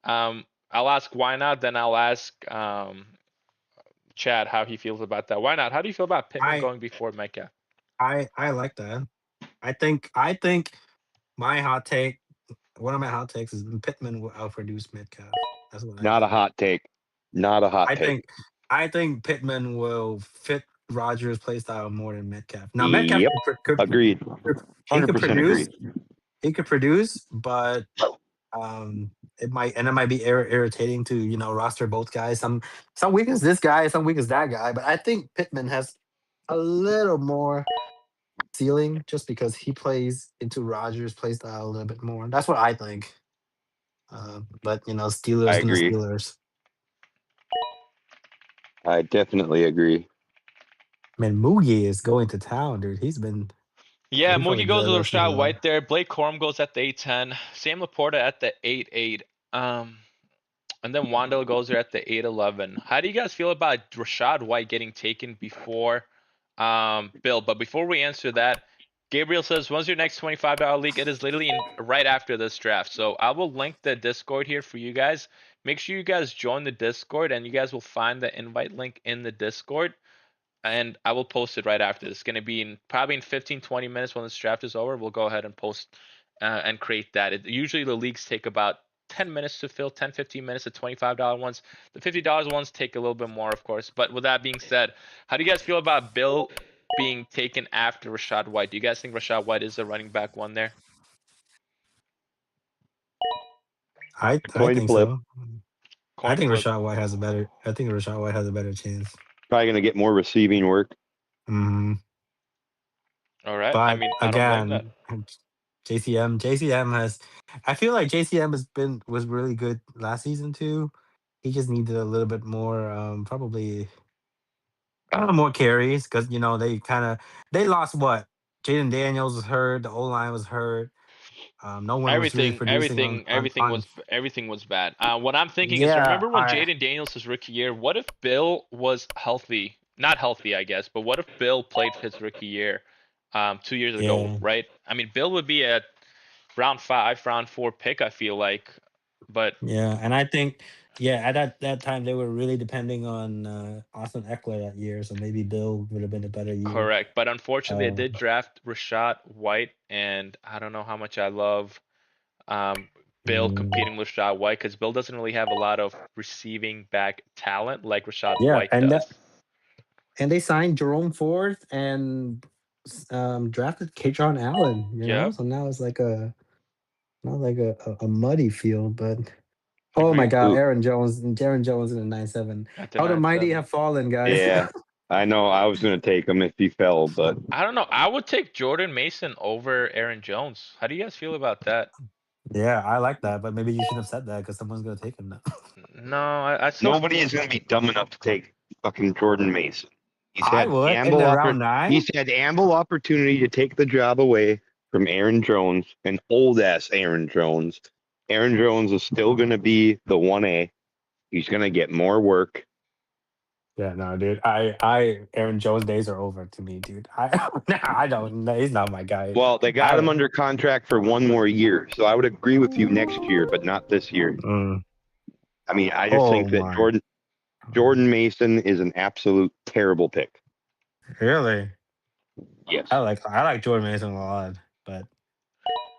[SPEAKER 1] I'll ask why not, then I'll ask Chad how he feels about that. Why not? How do you feel about Pittman going before Metcalf?
[SPEAKER 3] I like that. I think my hot take, one of my hot takes is Pittman will outproduce Metcalf. That's what
[SPEAKER 2] Not a hot take. Not a hot take.
[SPEAKER 3] I think Pittman will fit Rodgers' play style more than Metcalf. Now Metcalf
[SPEAKER 2] Yep.
[SPEAKER 3] could
[SPEAKER 2] Agreed.
[SPEAKER 3] he could
[SPEAKER 2] 100%
[SPEAKER 3] produce.
[SPEAKER 2] agreed.
[SPEAKER 3] He could produce, but it might be irritating to roster both guys. Some week is this guy, some week is that guy. But I think Pittman has a little more ceiling just because he plays into Rodgers' play style a little bit more. That's what I think. But Steelers
[SPEAKER 2] I
[SPEAKER 3] and the
[SPEAKER 2] agree.
[SPEAKER 3] Steelers.
[SPEAKER 2] I definitely agree.
[SPEAKER 3] Man, Moogie is going to town, dude. He's been.
[SPEAKER 1] Yeah,
[SPEAKER 3] He probably
[SPEAKER 1] Moogie goes
[SPEAKER 3] did
[SPEAKER 1] with
[SPEAKER 3] this
[SPEAKER 1] Rashad
[SPEAKER 3] as
[SPEAKER 1] White there. Blake Corum goes at the 8-10. Sam Laporta at the 8-8. And then Wandale goes there at the 8-11. How do you guys feel about Rashad White getting taken before Bill? But before we answer that, Gabriel says, when's your next $25 league? It is literally right after this draft. So I will link the Discord here for you guys. Make sure you guys join the Discord, and you guys will find the invite link in the Discord. And I will post it right after. It's going to be probably in 15-20 minutes when this draft is over. We'll go ahead and post and create that. Usually the leagues take about 10 minutes to fill, 10-15 minutes. The $25 ones. The $50 ones take a little bit more, of course. But with that being said, how do you guys feel about Bill being taken after Rashad White? Do you guys think Rashad White is a running back 1 there?
[SPEAKER 3] I
[SPEAKER 2] Coin
[SPEAKER 3] think
[SPEAKER 2] flip.
[SPEAKER 3] so. I
[SPEAKER 1] Coin
[SPEAKER 3] think
[SPEAKER 1] flip.
[SPEAKER 3] Rashad White has a better. I think Rashad White has a better chance.
[SPEAKER 2] Probably gonna get more receiving work.
[SPEAKER 3] hmm
[SPEAKER 1] All right. I
[SPEAKER 3] But
[SPEAKER 1] mean, I don't blame that.
[SPEAKER 3] again, JCM has. I feel like JCM was really good last season too. He just needed a little bit more, probably I don't know, more carries because they lost what Jaden Daniels was hurt, the O line was hurt. No one was really producing on.
[SPEAKER 1] Everything was bad. What I'm thinking is,
[SPEAKER 3] Yeah,
[SPEAKER 1] remember when Jaden Daniels' rookie year? What if Bill was healthy? Not healthy, I guess, but what if Bill played his rookie year, 2 years ago,
[SPEAKER 3] yeah,
[SPEAKER 1] right? I mean, Bill would be a round 5, round 4 pick. I feel like, but
[SPEAKER 3] yeah, and I think at that time they were really depending on Austin Eckler that year, so maybe Bill would have been a better year.
[SPEAKER 1] correct. But unfortunately, I
[SPEAKER 3] Uh,
[SPEAKER 1] did draft Rashad White, and I don't know how much I love um, Bill
[SPEAKER 3] mm,
[SPEAKER 1] competing with Rashad White because Bill doesn't really have a lot of receiving back talent like Rashad
[SPEAKER 3] yeah,
[SPEAKER 1] White does.
[SPEAKER 3] and they signed Jerome Ford and drafted Katron Allen.
[SPEAKER 1] Yep,
[SPEAKER 3] So now it's like a not like a muddy field, but oh my
[SPEAKER 1] agreed.
[SPEAKER 3] God,
[SPEAKER 2] Ooh,
[SPEAKER 3] Aaron Jones in the 9-7.
[SPEAKER 1] At the
[SPEAKER 3] How the mighty
[SPEAKER 1] 9-7.
[SPEAKER 3] have fallen, guys.
[SPEAKER 2] yeah. I know. I was gonna take him if he fell, but
[SPEAKER 1] I don't know. I would take Jordan Mason over Aaron Jones. How do you guys feel about that?
[SPEAKER 3] Yeah, I like that, but maybe you shouldn't have said that because someone's gonna take him now.
[SPEAKER 1] No, I still.
[SPEAKER 2] nobody is gonna be dumb enough to take fucking Jordan Mason. He's
[SPEAKER 3] I
[SPEAKER 2] had
[SPEAKER 3] would in
[SPEAKER 2] ample
[SPEAKER 3] the
[SPEAKER 2] oppor-
[SPEAKER 3] round 9.
[SPEAKER 2] He's had ample opportunity to take the job away from Aaron Jones, an old ass Aaron Jones. Aaron Jones is still gonna be the 1A. He's gonna get more work.
[SPEAKER 3] Yeah, no, dude. Aaron Jones days are over to me, dude. I don't. No, he's not my guy.
[SPEAKER 2] Well, they got him under contract for one more year, so I would agree with you next year, but not this year.
[SPEAKER 3] Mm.
[SPEAKER 2] I mean, I just
[SPEAKER 3] Oh
[SPEAKER 2] think that
[SPEAKER 3] my.
[SPEAKER 2] Jordan Mason is an absolute terrible pick.
[SPEAKER 3] Really?
[SPEAKER 2] Yes.
[SPEAKER 3] I like Jordan Mason a lot, but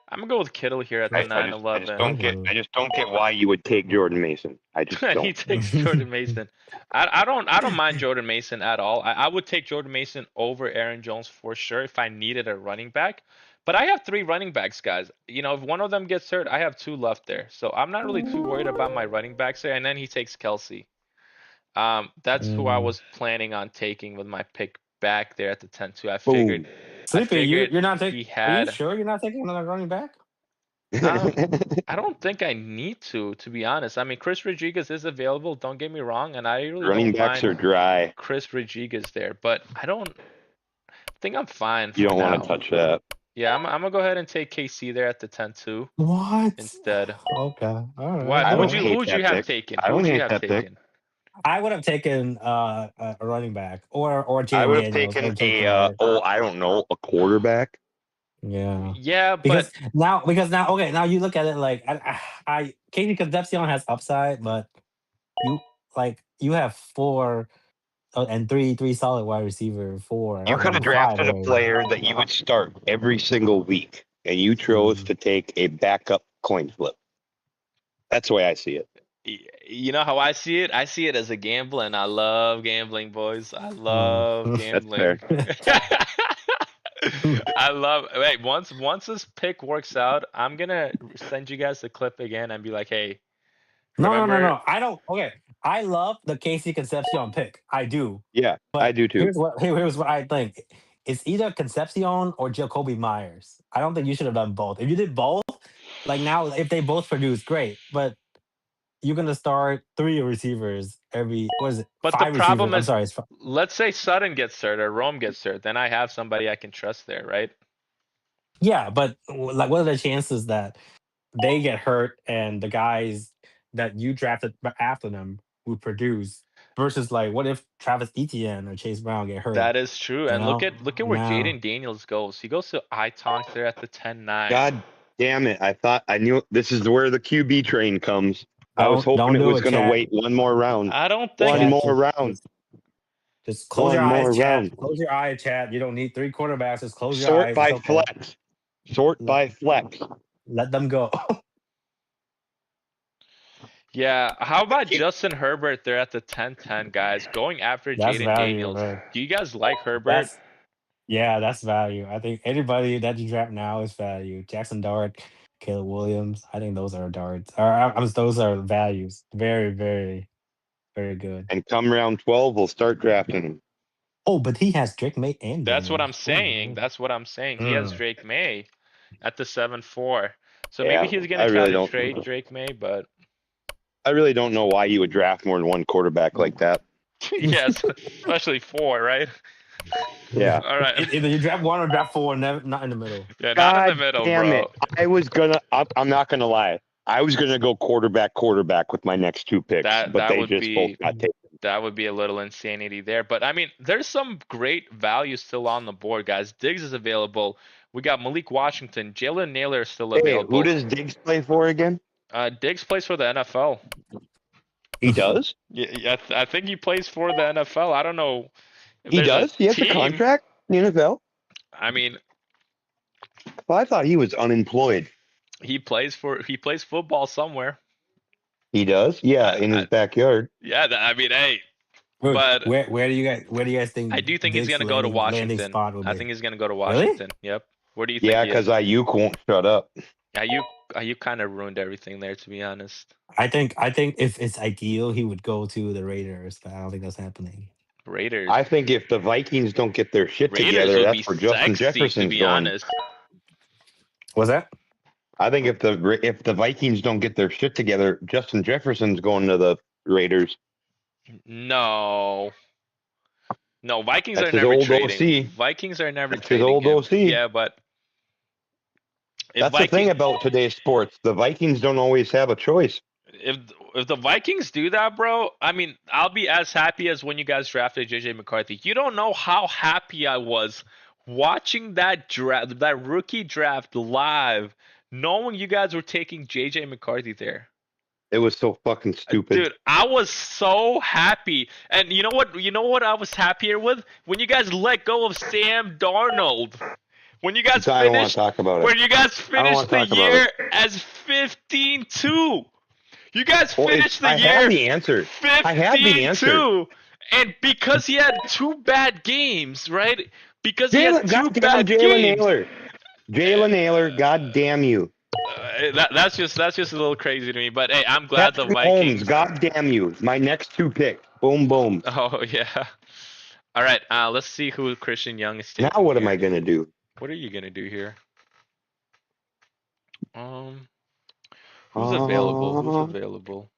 [SPEAKER 1] I'm gonna go with Kittle here at the
[SPEAKER 2] I just
[SPEAKER 1] 9-11.
[SPEAKER 2] I just don't get why you would take Jordan Mason. I just
[SPEAKER 1] He
[SPEAKER 2] don't.
[SPEAKER 1] takes Jordan Mason. I don't mind Jordan Mason at all. I would take Jordan Mason over Aaron Jones for sure if I needed a running back. But I have 3 running backs, guys. If one of them gets hurt, I have 2 left there. So I'm not really too worried about my running backs there. And then he takes Kelsey. That's who I
[SPEAKER 3] Mm.
[SPEAKER 1] was planning on taking with my pick back there at the 10-2. I
[SPEAKER 2] Boom.
[SPEAKER 3] Sleepy, you're not
[SPEAKER 1] he
[SPEAKER 3] taking. Are you
[SPEAKER 1] had.
[SPEAKER 3] sure you're not taking another running back?
[SPEAKER 1] I don't think I need to be honest. I mean, Chris Rodriguez is available. Don't get me wrong, and I really
[SPEAKER 2] Running
[SPEAKER 1] don't
[SPEAKER 2] backs
[SPEAKER 1] mind
[SPEAKER 2] are dry.
[SPEAKER 1] Chris Rodriguez there, but I don't think I'm fine
[SPEAKER 2] You
[SPEAKER 1] for
[SPEAKER 2] don't
[SPEAKER 1] now.
[SPEAKER 2] want to touch that.
[SPEAKER 1] Yeah, I'm gonna go ahead and take KC there at the 10-2
[SPEAKER 3] What?
[SPEAKER 1] instead.
[SPEAKER 3] Okay. All right.
[SPEAKER 1] What?
[SPEAKER 2] I
[SPEAKER 1] Who would
[SPEAKER 2] don't
[SPEAKER 1] you
[SPEAKER 2] hate
[SPEAKER 1] who would you
[SPEAKER 2] that
[SPEAKER 1] have
[SPEAKER 2] pick.
[SPEAKER 1] taken?
[SPEAKER 2] I
[SPEAKER 1] Who
[SPEAKER 2] don't
[SPEAKER 1] would you
[SPEAKER 2] hate
[SPEAKER 1] have
[SPEAKER 2] that pick.
[SPEAKER 1] taken?
[SPEAKER 3] I would have taken a running back or
[SPEAKER 2] I
[SPEAKER 3] Jaden
[SPEAKER 2] would have
[SPEAKER 3] Daniels or
[SPEAKER 2] taken
[SPEAKER 3] Jake
[SPEAKER 2] I don't know, a quarterback.
[SPEAKER 3] Yeah.
[SPEAKER 1] Yeah, but
[SPEAKER 3] Because now okay, now you look at it like Casey Concepcion has upside, but you you have 4 and three solid wide receiver, 4
[SPEAKER 2] You could
[SPEAKER 3] and
[SPEAKER 2] have
[SPEAKER 3] 5
[SPEAKER 2] drafted a
[SPEAKER 3] already.
[SPEAKER 2] player that you would start every single week, and you chose to take a backup coin flip. That's the way I see it.
[SPEAKER 1] you know how I see it? I see it as a gamble, and I love gambling, boys. I
[SPEAKER 3] Mm.
[SPEAKER 1] love
[SPEAKER 2] That's
[SPEAKER 1] gambling.
[SPEAKER 2] fair.
[SPEAKER 1] I love. Wait, once this pick works out, I'm gonna send you guys the clip again and be like, "Hey, remember?"
[SPEAKER 3] No. I don't. Okay, I love the Casey Concepcion pick. I do,
[SPEAKER 2] Yeah, I
[SPEAKER 3] but
[SPEAKER 2] do too.
[SPEAKER 3] here's what I think. It's either Concepcion or Jacoby Myers. I don't think you should have done both. If you did both, like now, if they both produce, great. But you're gonna start 3 receivers every. What is it?
[SPEAKER 1] But the
[SPEAKER 3] 5 receivers.
[SPEAKER 1] problem
[SPEAKER 3] I'm
[SPEAKER 1] is,
[SPEAKER 3] sorry.
[SPEAKER 1] let's say Sutton gets hurt or Rome gets hurt, then I have somebody I can trust there, right?
[SPEAKER 3] Yeah, but like, what are the chances that they get hurt and the guys that you drafted after them would produce versus like what if Travis Etienne or Chase Brown get hurt?
[SPEAKER 1] That is true. And look at where
[SPEAKER 3] Now
[SPEAKER 1] Jaden Daniels goes. He goes to Itonks there at the 10-9.
[SPEAKER 2] God damn it! I knew this is where the QB train comes. I was hoping
[SPEAKER 3] don't
[SPEAKER 2] it
[SPEAKER 3] do
[SPEAKER 2] was
[SPEAKER 3] it,
[SPEAKER 2] going to
[SPEAKER 3] chat.
[SPEAKER 2] wait one more round.
[SPEAKER 1] I don't think.
[SPEAKER 2] One
[SPEAKER 3] Chat,
[SPEAKER 2] more round.
[SPEAKER 3] just close
[SPEAKER 2] One
[SPEAKER 3] your
[SPEAKER 2] more
[SPEAKER 3] eyes, chat.
[SPEAKER 2] round.
[SPEAKER 3] Close your eye, chat. You don't need 3 quarterbacks. Just close your
[SPEAKER 2] Sort
[SPEAKER 3] eyes.
[SPEAKER 2] by
[SPEAKER 3] It's okay.
[SPEAKER 2] flex. Sort by flex.
[SPEAKER 3] Let them go.
[SPEAKER 1] Yeah. How about Justin Herbert there at the 10-10, guys? Going after
[SPEAKER 3] That's
[SPEAKER 1] Jaden
[SPEAKER 3] value,
[SPEAKER 1] Daniels.
[SPEAKER 3] bro.
[SPEAKER 1] Do you guys like Herbert?
[SPEAKER 3] That's value. I think anybody that you draft now is value. Jackson Dart, Caleb Williams. I think those are darts. Or those are values. Very, very, very good.
[SPEAKER 2] And come round 12, we'll start drafting him.
[SPEAKER 3] Oh, but he has Drake May and
[SPEAKER 1] That's what
[SPEAKER 3] Daniels.
[SPEAKER 1] I'm saying. That's what I'm saying. He has
[SPEAKER 3] Mm.
[SPEAKER 1] Drake May at the 7-4. So
[SPEAKER 2] Yeah,
[SPEAKER 1] maybe he's
[SPEAKER 2] I
[SPEAKER 1] gonna try
[SPEAKER 2] really
[SPEAKER 1] to
[SPEAKER 2] don't.
[SPEAKER 1] trade Drake May, but
[SPEAKER 2] I really don't know why you would draft more than one quarterback like that.
[SPEAKER 1] yes, especially 4, right?
[SPEAKER 2] Yeah.
[SPEAKER 1] All right.
[SPEAKER 3] Either you draft 1 or draft 4, never not in the middle.
[SPEAKER 1] Yeah, not in the
[SPEAKER 2] God
[SPEAKER 1] middle,
[SPEAKER 2] damn
[SPEAKER 1] bro.
[SPEAKER 2] it! I'm not gonna lie. I was gonna go quarterback with my next 2 picks,
[SPEAKER 1] That
[SPEAKER 2] but
[SPEAKER 1] that
[SPEAKER 2] they
[SPEAKER 1] would
[SPEAKER 2] just both
[SPEAKER 1] be
[SPEAKER 2] got taken.
[SPEAKER 1] that would be a little insanity there. But I mean, there's some great value still on the board, guys. Diggs is available. We got Malik Washington, Jalen Naylor is still
[SPEAKER 2] Hey,
[SPEAKER 1] available.
[SPEAKER 2] who does Diggs play for again?
[SPEAKER 1] Diggs plays for the NFL.
[SPEAKER 2] He does.
[SPEAKER 1] Yeah, I think he plays for the NFL. I don't know if
[SPEAKER 2] He
[SPEAKER 1] there's
[SPEAKER 2] does. He
[SPEAKER 1] a
[SPEAKER 2] has a
[SPEAKER 1] team.
[SPEAKER 2] contract in the NFL.
[SPEAKER 1] I mean,
[SPEAKER 2] Well, I thought he was unemployed.
[SPEAKER 1] he plays football somewhere.
[SPEAKER 2] He does. Yeah, in his backyard.
[SPEAKER 1] Yeah, I mean, hey,
[SPEAKER 3] Good.
[SPEAKER 1] but
[SPEAKER 3] Where do you guys think?
[SPEAKER 1] I do think he's
[SPEAKER 3] Diggs'
[SPEAKER 1] gonna go to
[SPEAKER 3] landing
[SPEAKER 1] Washington.
[SPEAKER 3] spot will
[SPEAKER 1] I
[SPEAKER 3] be?
[SPEAKER 1] think he's gonna go to
[SPEAKER 3] Really?
[SPEAKER 1] Washington. Yep. Where do you think
[SPEAKER 2] Yeah,
[SPEAKER 1] he is?
[SPEAKER 2] because Ayuk won't shut up.
[SPEAKER 1] You kind of ruined everything there, to be honest.
[SPEAKER 3] I think if it's ideal, he would go to the Raiders, but I don't think that's happening.
[SPEAKER 1] Raiders.
[SPEAKER 2] I think if the Vikings don't get their shit
[SPEAKER 1] Raiders
[SPEAKER 2] together,
[SPEAKER 1] would
[SPEAKER 2] that's
[SPEAKER 1] be
[SPEAKER 2] where Justin
[SPEAKER 1] sexy, to
[SPEAKER 2] Jefferson's
[SPEAKER 1] be
[SPEAKER 2] going.
[SPEAKER 1] honest.
[SPEAKER 3] Was that?
[SPEAKER 2] I think if the Vikings don't get their shit together, Justin Jefferson's going to the Raiders.
[SPEAKER 1] No. No, Vikings
[SPEAKER 2] That's
[SPEAKER 1] are
[SPEAKER 2] his
[SPEAKER 1] never
[SPEAKER 2] old
[SPEAKER 1] trading.
[SPEAKER 2] OC.
[SPEAKER 1] Vikings are never
[SPEAKER 2] That's his
[SPEAKER 1] trading
[SPEAKER 2] old
[SPEAKER 1] him.
[SPEAKER 2] OC.
[SPEAKER 1] Yeah, but if
[SPEAKER 2] That's the thing about today's sports. The Vikings don't always have a choice.
[SPEAKER 1] if the Vikings do that, bro, I mean, I'll be as happy as when you guys drafted JJ McCarthy. You don't know how happy I was watching that rookie draft live, knowing you guys were taking JJ McCarthy there.
[SPEAKER 2] It was so fucking stupid.
[SPEAKER 1] Dude, I was so happy. And you know what? You know what I was happier with? When you guys let go of Sam Darnold. When you guys
[SPEAKER 2] I don't want to
[SPEAKER 1] finished
[SPEAKER 2] talk about it.
[SPEAKER 1] when you guys finished the
[SPEAKER 2] talk about
[SPEAKER 1] year as 15-2. You guys finished the
[SPEAKER 2] I
[SPEAKER 1] year
[SPEAKER 2] have the answer.
[SPEAKER 1] 15-2.
[SPEAKER 2] I have the answer.
[SPEAKER 1] And because he had 2 bad games, right? Because he had 2
[SPEAKER 2] goddamn
[SPEAKER 1] bad
[SPEAKER 2] Jalen
[SPEAKER 1] games.
[SPEAKER 2] Naylor. Jalen Naylor, god damn you.
[SPEAKER 1] That's just a little crazy to me, but hey, I'm glad
[SPEAKER 2] Patrick
[SPEAKER 1] the Vikings.
[SPEAKER 2] Mahomes, god damn you. My next 2 picks. Boom, boom.
[SPEAKER 1] Oh yeah. All right. Let's see who Christian Young is taking.
[SPEAKER 2] Now what am
[SPEAKER 1] here.
[SPEAKER 2] I gonna do?
[SPEAKER 1] What are you gonna do here? Who's available? Who's available?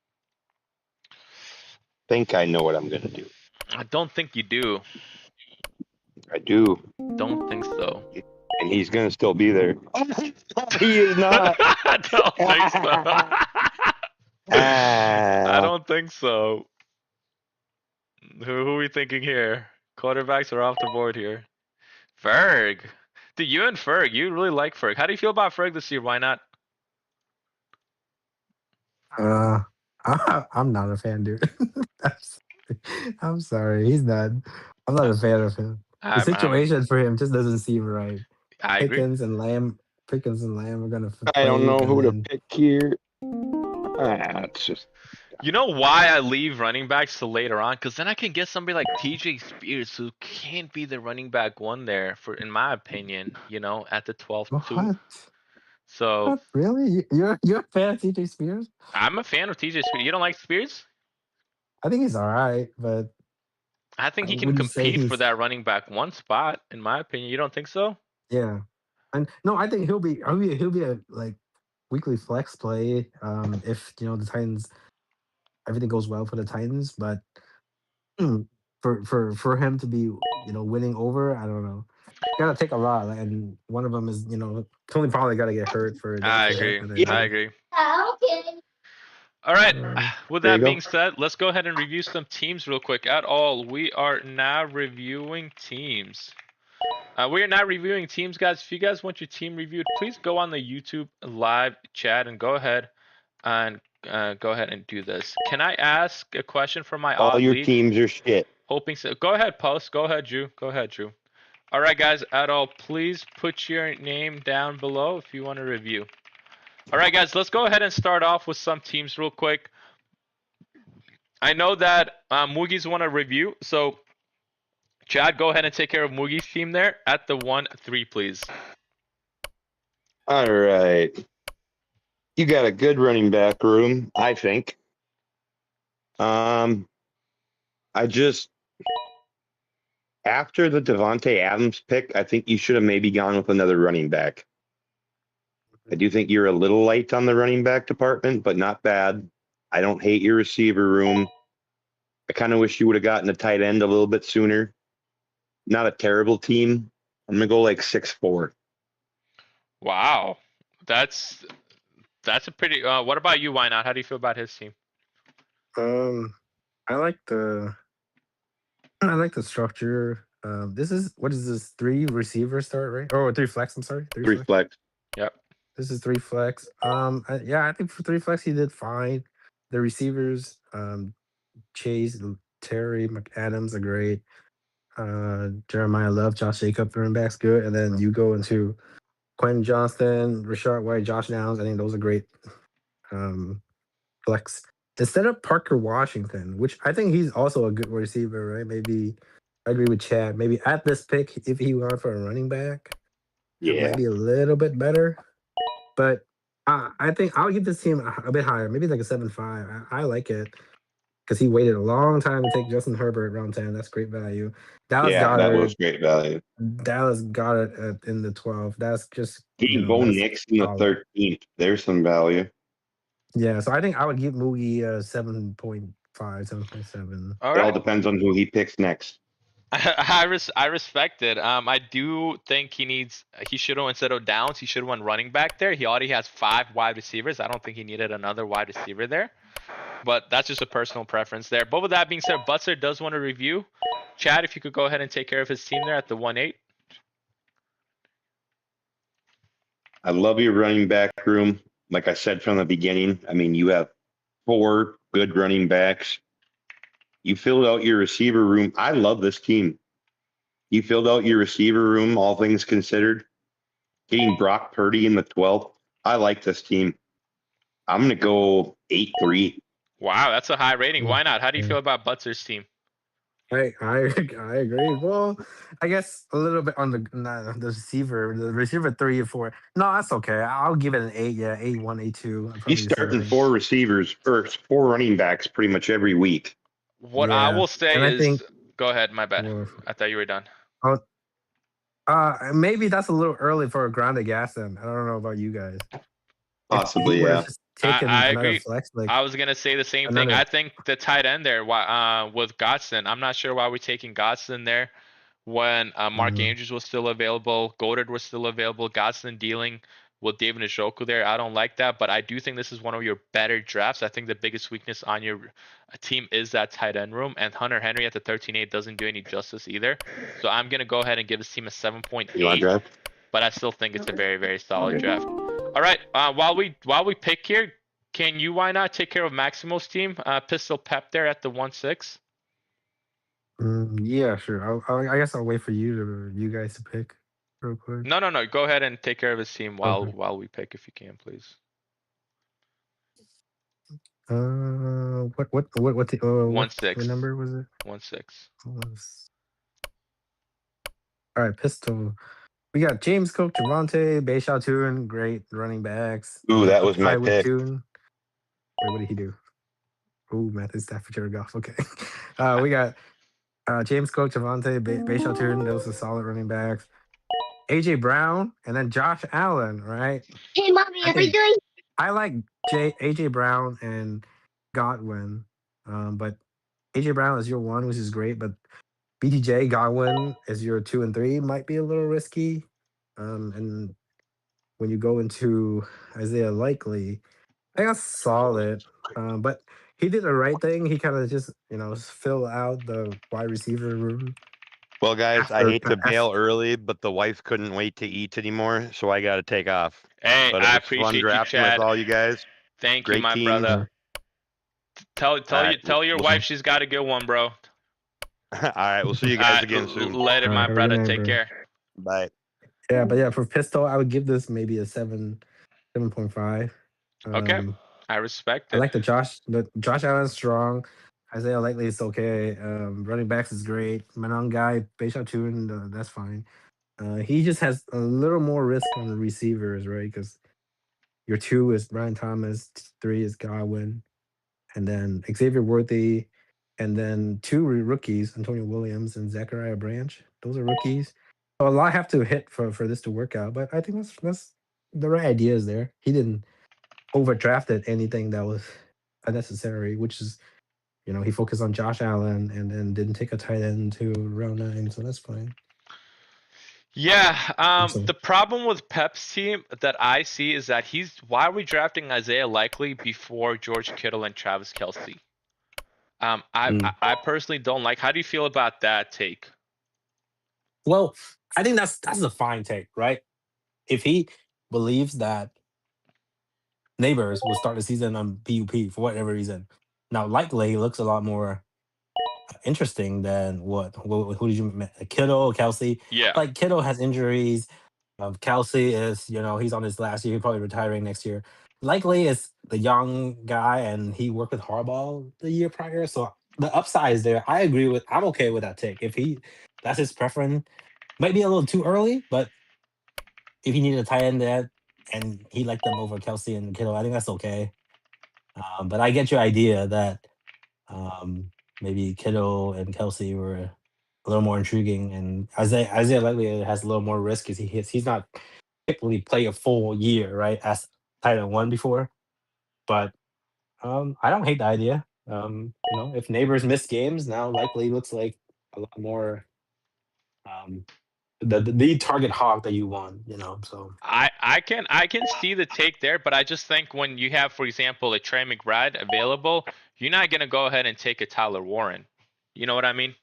[SPEAKER 2] Think I know what I'm gonna do.
[SPEAKER 1] I don't think you do.
[SPEAKER 2] I do.
[SPEAKER 1] Don't think so.
[SPEAKER 2] And he's gonna still be there. He is not.
[SPEAKER 1] I don't think so. I don't think so. Who are we thinking here? Quarterbacks are off the board here. Ferg. Dude, you and Ferg, you really like Ferg. How do you feel about Ferg this year? Why not?
[SPEAKER 3] I'm not a fan, dude. I'm sorry. He's not. I'm not a fan of him. The situation for him just doesn't seem right.
[SPEAKER 1] I agree.
[SPEAKER 3] Pickens and Lamb are gonna.
[SPEAKER 2] I don't know who to
[SPEAKER 3] then...
[SPEAKER 2] pick here. It's just.
[SPEAKER 1] You know why I leave running backs till later on? Because then I can get somebody like TJ Spears who can't be the running back 1 there, for in my opinion. You know, at the 12th too. So
[SPEAKER 3] what? Really, you're a fan of TJ Spears?
[SPEAKER 1] I'm a fan of TJ Spears. You don't like Spears?
[SPEAKER 3] I think he's all right, but
[SPEAKER 1] I think he can compete for that running back 1 spot. In my opinion, you don't think so?
[SPEAKER 3] Yeah, and no, I think he'll be a like weekly flex play. If the Titans, everything goes well for the Titans, but for him to be winning over, I don't know. Gotta take a lot, and one of them is Tony probably gotta get hurt for.
[SPEAKER 1] I agree. I agree.
[SPEAKER 4] Okay.
[SPEAKER 1] All right. With that being said, let's go ahead and review some teams real quick. At all, we are now reviewing teams. We are now reviewing teams, guys. If you guys want your team reviewed, please go on the YouTube live chat and go ahead and do this. Can I ask a question from my
[SPEAKER 2] all your
[SPEAKER 1] league?
[SPEAKER 2] Teams are shit.
[SPEAKER 1] Hoping so. Go ahead, post. Go ahead, Drew. Go ahead, Drew. All right, guys. At all, please put your name down below if you want to review. All right, guys. Let's go ahead and start off with some teams real quick. I know that Moogie's want to review, so Chad, go ahead and take care of Moogie's team there at the 1-3, please.
[SPEAKER 2] All right. You got a good running back room, I think. I just after the Devontae Adams pick, I think you should have maybe gone with another running back. I do think you're a little light on the running back department, but not bad. I don't hate your receiver room. I kind of wish you would have gotten a tight end a little bit sooner. Not a terrible team. I'm gonna go like 6'4".
[SPEAKER 1] Wow, that's a pretty. What about you? Why not? How do you feel about his team?
[SPEAKER 3] I like the structure. This is what is this? 3 receiver start, right? Oh, 3 flex. I'm sorry,
[SPEAKER 2] 3 flex.
[SPEAKER 1] Yep.
[SPEAKER 3] This is 3 flex. Yeah, I think for 3 flex he did fine. The receivers, Chase, Terry, McAdams are great. Jeremiah Love, Josh Jacobs, running backs good, and then you go into Quentin Johnston, Rashard White, Josh Downs. I think those are great flex. Instead of Parker Washington, which I think he's also a good receiver, right? Maybe I agree with Chad. Maybe at this pick, if he went for a running back, it
[SPEAKER 2] Yeah.
[SPEAKER 3] might be a little bit better. But I think I'll give this team a bit higher, maybe like a 7.5. I like it because he waited a long time to take Justin Herbert round 10. That's great value. Dallas
[SPEAKER 2] Yeah, that
[SPEAKER 3] Goddard,
[SPEAKER 2] was great value.
[SPEAKER 3] Dallas got it in the 12. That's just
[SPEAKER 2] Getting Bo
[SPEAKER 3] that's
[SPEAKER 2] Nix in the
[SPEAKER 3] solid.
[SPEAKER 2] 13th. There's some value.
[SPEAKER 3] Yeah, so I think I would give Moogie 7.5, 7.7.
[SPEAKER 1] All
[SPEAKER 2] It all
[SPEAKER 1] right.
[SPEAKER 2] depends on who he picks next.
[SPEAKER 1] I respect it. I do think he should have, instead of Downs, he should have went running back there. He already has 5 wide receivers. I don't think he needed another wide receiver there. But that's just a personal preference there. But with that being said, Butzer does want to review. Chad, if you could go ahead and take care of his team there at the 1-8.
[SPEAKER 2] I love your running back room. Like I said from the beginning, I mean, you have 4 good running backs. You filled out your receiver room. I love this team. You filled out your receiver room, all things considered. Getting Brock Purdy in the 12th. I like this team. I'm going to go 8-3.
[SPEAKER 1] Wow, that's a high rating. Why not? How do you
[SPEAKER 3] Yeah.
[SPEAKER 1] feel about Butzer's team?
[SPEAKER 3] I agree. Well, I guess a little bit on the receiver, 3 or 4. No, that's okay. I'll give it an 8. Yeah, 8-1, 8-2.
[SPEAKER 2] He's starting 4 receivers or 4 running backs pretty much every week.
[SPEAKER 1] What I will say
[SPEAKER 3] and I
[SPEAKER 1] is,
[SPEAKER 3] think
[SPEAKER 1] go ahead. My bad.
[SPEAKER 3] well,
[SPEAKER 1] I thought you were done.
[SPEAKER 3] maybe that's a little early for a Grande Gaston. I don't know about you guys.
[SPEAKER 2] Possibly,
[SPEAKER 3] If he would've
[SPEAKER 2] yeah.
[SPEAKER 3] just taken
[SPEAKER 1] I
[SPEAKER 3] another
[SPEAKER 1] agree.
[SPEAKER 3] flex, like
[SPEAKER 1] I was gonna say the same thing.
[SPEAKER 3] another-
[SPEAKER 1] I think the tight end there, with Godson. I'm not sure why we're taking Godson there when Mark
[SPEAKER 3] Mhm.
[SPEAKER 1] Andrews was still available, Goddard was still available, Godson dealing with David Njoku there. I don't like that, but I do think this is one of your better drafts. I think the biggest weakness on your team is that tight end room, and Hunter Henry at the 13-8 doesn't do any justice either. So I'm gonna go ahead and give this team a
[SPEAKER 2] You want
[SPEAKER 1] 7.8,
[SPEAKER 2] draft?
[SPEAKER 1] but I still think it's a very, very solid draft. All right, while we pick here, can you why not take care of Maximo's team? Pistol Pep there at the 1-6.
[SPEAKER 3] Yeah, sure. I guess I'll wait for you guys to pick real quick.
[SPEAKER 1] No. Go ahead and take care of his team while
[SPEAKER 3] Okay.
[SPEAKER 1] while we pick, if you can, please.
[SPEAKER 3] What the
[SPEAKER 1] 1-6.
[SPEAKER 3] what number was it?
[SPEAKER 1] 1-6.
[SPEAKER 3] All right, pistol. We got James Cook, Javante, Bayshaw Tune, great running backs.
[SPEAKER 2] Ooh, that was my
[SPEAKER 3] Tywood
[SPEAKER 2] pick.
[SPEAKER 3] Tune. Wait, what did he do? Ooh, Matthew Stafford, Jared Goff. Okay. We got James Cook, Javante, Bayshaw Tune. Those are solid running backs. AJ Brown, and then Josh Allen, right?
[SPEAKER 4] Hey, mommy, are we doing?
[SPEAKER 3] I like AJ Brown and Godwin, but AJ Brown is your 1, which is great. But BTJ Godwin is your 2 and 3, might be a little risky. And when you go into Isaiah Likely, I think that's solid. But he did the right thing. He kind of just fill out the wide receiver room.
[SPEAKER 2] Well, guys, I
[SPEAKER 3] After-
[SPEAKER 2] hate to bail early, but the wife couldn't wait to eat anymore, so I got to take off.
[SPEAKER 1] Hey,
[SPEAKER 2] But
[SPEAKER 1] I
[SPEAKER 2] it was fun
[SPEAKER 1] appreciate you,
[SPEAKER 2] drafting
[SPEAKER 1] Chad.
[SPEAKER 2] with all you guys.
[SPEAKER 1] Thank you,
[SPEAKER 2] Great
[SPEAKER 1] my
[SPEAKER 2] team.
[SPEAKER 1] brother. Tell
[SPEAKER 2] Alright,
[SPEAKER 1] your
[SPEAKER 2] we'll
[SPEAKER 1] wife
[SPEAKER 2] see.
[SPEAKER 1] she's got a good one, bro.
[SPEAKER 2] All right, we'll see you guys again soon.
[SPEAKER 1] Later,
[SPEAKER 3] All
[SPEAKER 1] my
[SPEAKER 3] right, have a
[SPEAKER 1] brother.
[SPEAKER 3] good night,
[SPEAKER 1] Take
[SPEAKER 3] bro.
[SPEAKER 1] care.
[SPEAKER 2] Bye.
[SPEAKER 3] Yeah, but yeah, for pistol, I would give this maybe a 7.5.
[SPEAKER 1] Okay. I respect
[SPEAKER 3] I
[SPEAKER 1] it.
[SPEAKER 3] like the Josh Allen's strong. Isaiah Likely is okay. Running backs is great. Manon guy, Bayshaw Tune, that's fine. He just has a little more risk on the receivers, right? Because Your 2 is Brian Thomas. 3 is Godwin, and then Xavier Worthy, and then 2 rookies, Antonio Williams and Zachariah Branch. Those are rookies. So a lot have to hit for this to work out. But I think that's the right idea is there. He didn't overdrafted anything that was unnecessary, which is he focused on Josh Allen and then didn't take a tight end to round 9, so that's fine.
[SPEAKER 1] Yeah,
[SPEAKER 3] So
[SPEAKER 1] the problem with Pep's team that I see is that why are we drafting Isaiah Likely before George Kittle and Travis Kelce? I personally don't like. How do you feel about that take?
[SPEAKER 3] well, I think that's a fine take, right? If he believes that Neighbors will start the season on PUP for whatever reason. Now, likely he looks a lot more interesting than who did you Kittle, Kelsey?
[SPEAKER 1] Yeah.
[SPEAKER 3] Like Kittle has injuries. Kelsey is, he's on his last year. He's probably retiring next year. Likely is the young guy, and he worked with Harbaugh the year prior. So the upside is there. I'm okay with that take. If that's his preference, might be a little too early, but if he needed a tight end there and he liked them over Kelsey and Kittle, I think that's okay. But I get your idea that maybe Kittle and Kelsey were a little more intriguing, and Isaiah Likely has a little more risk because he's not typically play a full year, right, as tight end 1 before. But I don't hate the idea. If Neighbors miss games, now Likely looks like a lot more the target hog that you want, so.
[SPEAKER 1] I can see the take there, but I just think when you have, for example, a Trey McBride available, you're not gonna go ahead and take a Tyler Warren. You know what I mean?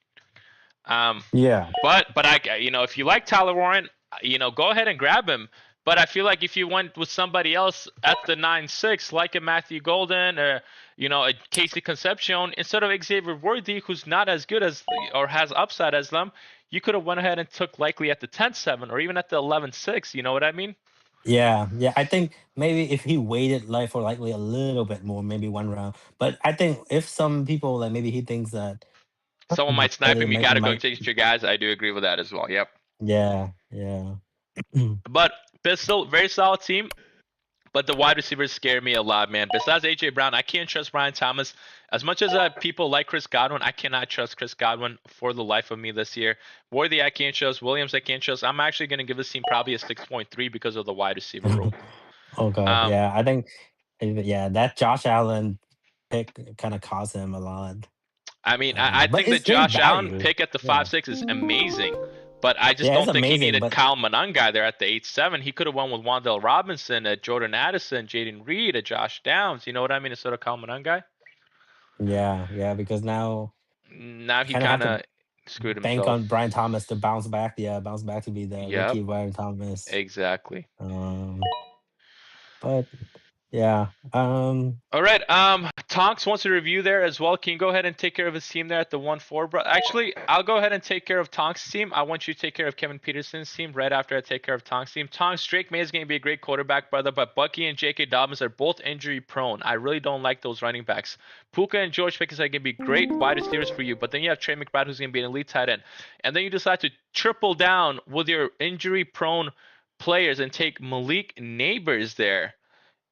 [SPEAKER 3] Yeah.
[SPEAKER 1] But if you like Tyler Warren, go ahead and grab him. But I feel like if you went with somebody else at the 9-6, like a Matthew Golden or a Casey Concepcion, instead of Xavier Worthy, who's not as good as or has upside as them, you could have went ahead and took Likely at the 10-7 or even at the 11-6. You know what I mean?
[SPEAKER 3] Yeah. I think maybe if he waited for Likely a little bit more, maybe 1 round. But I think if some people maybe he thinks that
[SPEAKER 1] Someone might snipe him. You got to go
[SPEAKER 3] might.
[SPEAKER 1] chase your guys. I do agree with that as well. Yep.
[SPEAKER 3] Yeah.
[SPEAKER 1] But still very solid team. But the wide receivers scare me a lot, man. Besides AJ Brown, I can't trust Brian Thomas. As much as people like Chris Godwin, I cannot trust Chris Godwin for the life of me this year. Worthy, I can't trust. Williams, I can't trust. I'm actually going to give this team probably a 6.3 because of the wide receiver room.
[SPEAKER 3] Okay. Yeah, I think that Josh Allen pick kind of cost him a lot.
[SPEAKER 1] I mean, I think the Josh Allen pick at the 5-6 is amazing. But I just don't think he needed Kyle Monangai there at the 8-7. He could have won with Wan'Dale Robinson, Jordan Addison, Jaden Reed, Josh Downs. You know what I mean? Instead of Kyle Monangai.
[SPEAKER 3] Yeah, because now
[SPEAKER 1] he kind of screwed himself.
[SPEAKER 3] Bank on Brian Thomas to bounce back. Yeah, bounce back to be the rookie Brian Thomas.
[SPEAKER 1] Exactly.
[SPEAKER 3] But yeah.
[SPEAKER 1] All right. Tonks wants a review there as well. Can you go ahead and take care of his team there at the 1-4, bro? Actually, I'll go ahead and take care of Tonks' team. I want you to take care of Kevin Peterson's team right after I take care of Tonks' team. Tonks, Drake May is going to be a great quarterback, brother, but Bucky and J.K. Dobbins are both injury prone. I really don't like those running backs. Puka and George Pickens are going to be great wide receivers for you, but then you have Trey McBride, who's going to be an elite tight end. And then you decide to triple down with your injury prone players and take Malik Neighbors there.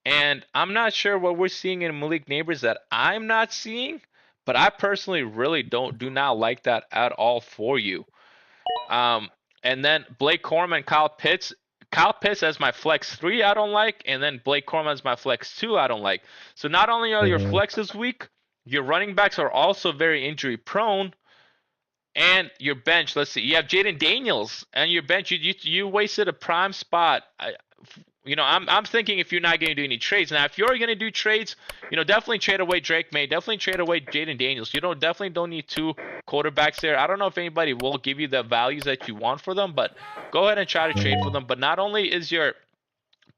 [SPEAKER 1] And I'm not sure what we're seeing in Malik Neighbors that I'm not seeing, but I personally really do not like that at all for you. And then Blake Corum, Kyle Pitts. Kyle Pitts as my flex 3 I don't like, and then Blake Corum as my flex 2 I don't like. So not only are your flexes weak, your running backs are also very injury prone. And your bench, let's see, you have Jaden Daniels, and your bench, you wasted a prime spot. I'm thinking if you're not going to do any trades. Now, if you're going to do trades, definitely trade away Drake May. Definitely trade away Jaden Daniels. You definitely don't need 2 quarterbacks there. I don't know if anybody will give you the values that you want for them, but go ahead and try to trade for them. But not only is your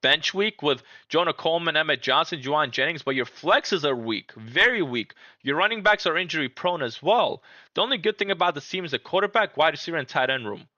[SPEAKER 1] bench weak with Jonah Coleman, Emmett Johnson, Juwan Jennings, but your flexes are weak, very weak. Your running backs are injury prone as well. The only good thing about this team is the quarterback, wide receiver, and tight end room.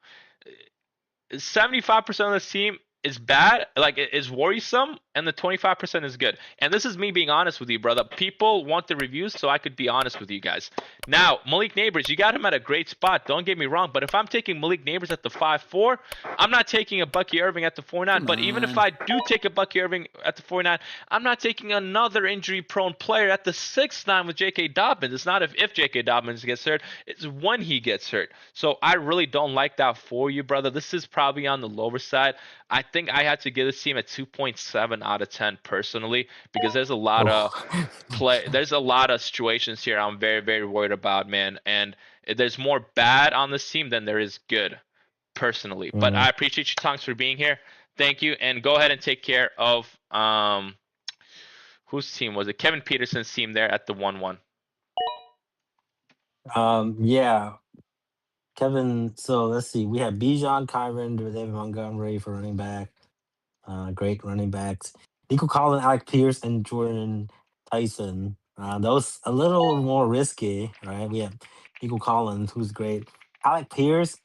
[SPEAKER 1] 75% of this team is bad, like it is worrisome, and the 25% is good. And this is me being honest with you, brother. People want the reviews, so I could be honest with you guys. Now, Malik Neighbors, you got him at a great spot. Don't get me wrong, but if I'm taking Malik Neighbors at the 5-4, I'm not taking a Bucky Irving at the 4-9. But even if I do take a Bucky Irving at the 4-9, I'm not taking another injury-prone player at the 6-9 with J.K. Dobbins. It's not if J.K. Dobbins gets hurt, it's when he gets hurt. So I really don't like that for you, brother. This is probably on the lower side. I think I had to give this team a 2.7 out of 10 personally, because there's a lot of there's a lot of situations here I'm very, very worried about, man. And there's more bad on this team than there is good, personally. But I appreciate you, Tonks, for being here. Thank you, and go ahead and take care of whose team was it? Kevin Peterson's team there at the 1-1.
[SPEAKER 3] Yeah, Kevin. So let's see. We have Bijan, Kyron, David Montgomery for running back. Great running backs. Nico Collins, Alec Pierce, and Jordan Tyson. Those a little more risky, right? We have Nico Collins, who's great. Alec Pierce,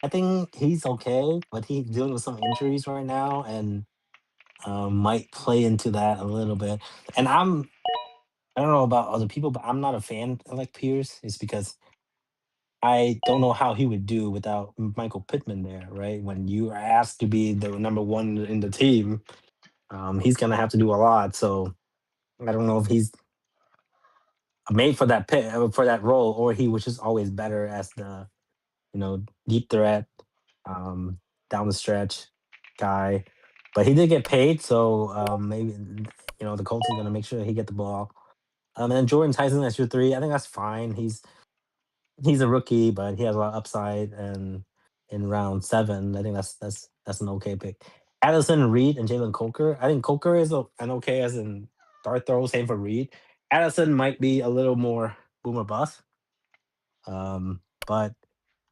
[SPEAKER 3] I think he's okay, but he's dealing with some injuries right now, and might play into that a little bit. And I don't know about other people, but I'm not a fan of Alec Pierce. It's because I don't know how he would do without Michael Pittman there, right? When you are asked to be the number one in the team, he's gonna have to do a lot. So I don't know if he's made for that for that role, or he was just always better as the deep threat, um, down the stretch guy. But he did get paid, so maybe the Colts are gonna make sure he get the ball. And then Jordan Tyson as your three, I think that's fine. He's a rookie, but he has a lot of upside. And in round 7, I think that's an okay pick. Addison Reed and Jalen Coker. I think Coker is an okay as in dart throw. Same for Reed. Addison might be a little more boomer bust. But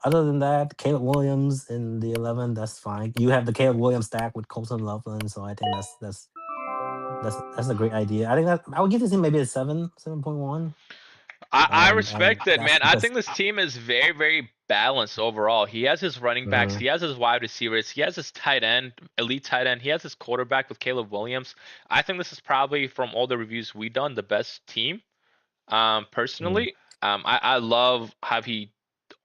[SPEAKER 3] other than that, Caleb Williams in the 11, that's fine. You have the Caleb Williams stack with Colson Loveland, so I think that's a great idea. I think that I would give this team maybe a 7.1.
[SPEAKER 1] I
[SPEAKER 3] And
[SPEAKER 1] respect it,
[SPEAKER 3] that's
[SPEAKER 1] man. I
[SPEAKER 3] because
[SPEAKER 1] think this team is very, very balanced overall. He has his running backs, he has his wide receivers, he has his tight end, elite tight end, he has his quarterback with Caleb Williams. I think this is probably, from all the reviews we done, the best team. Personally, I love how he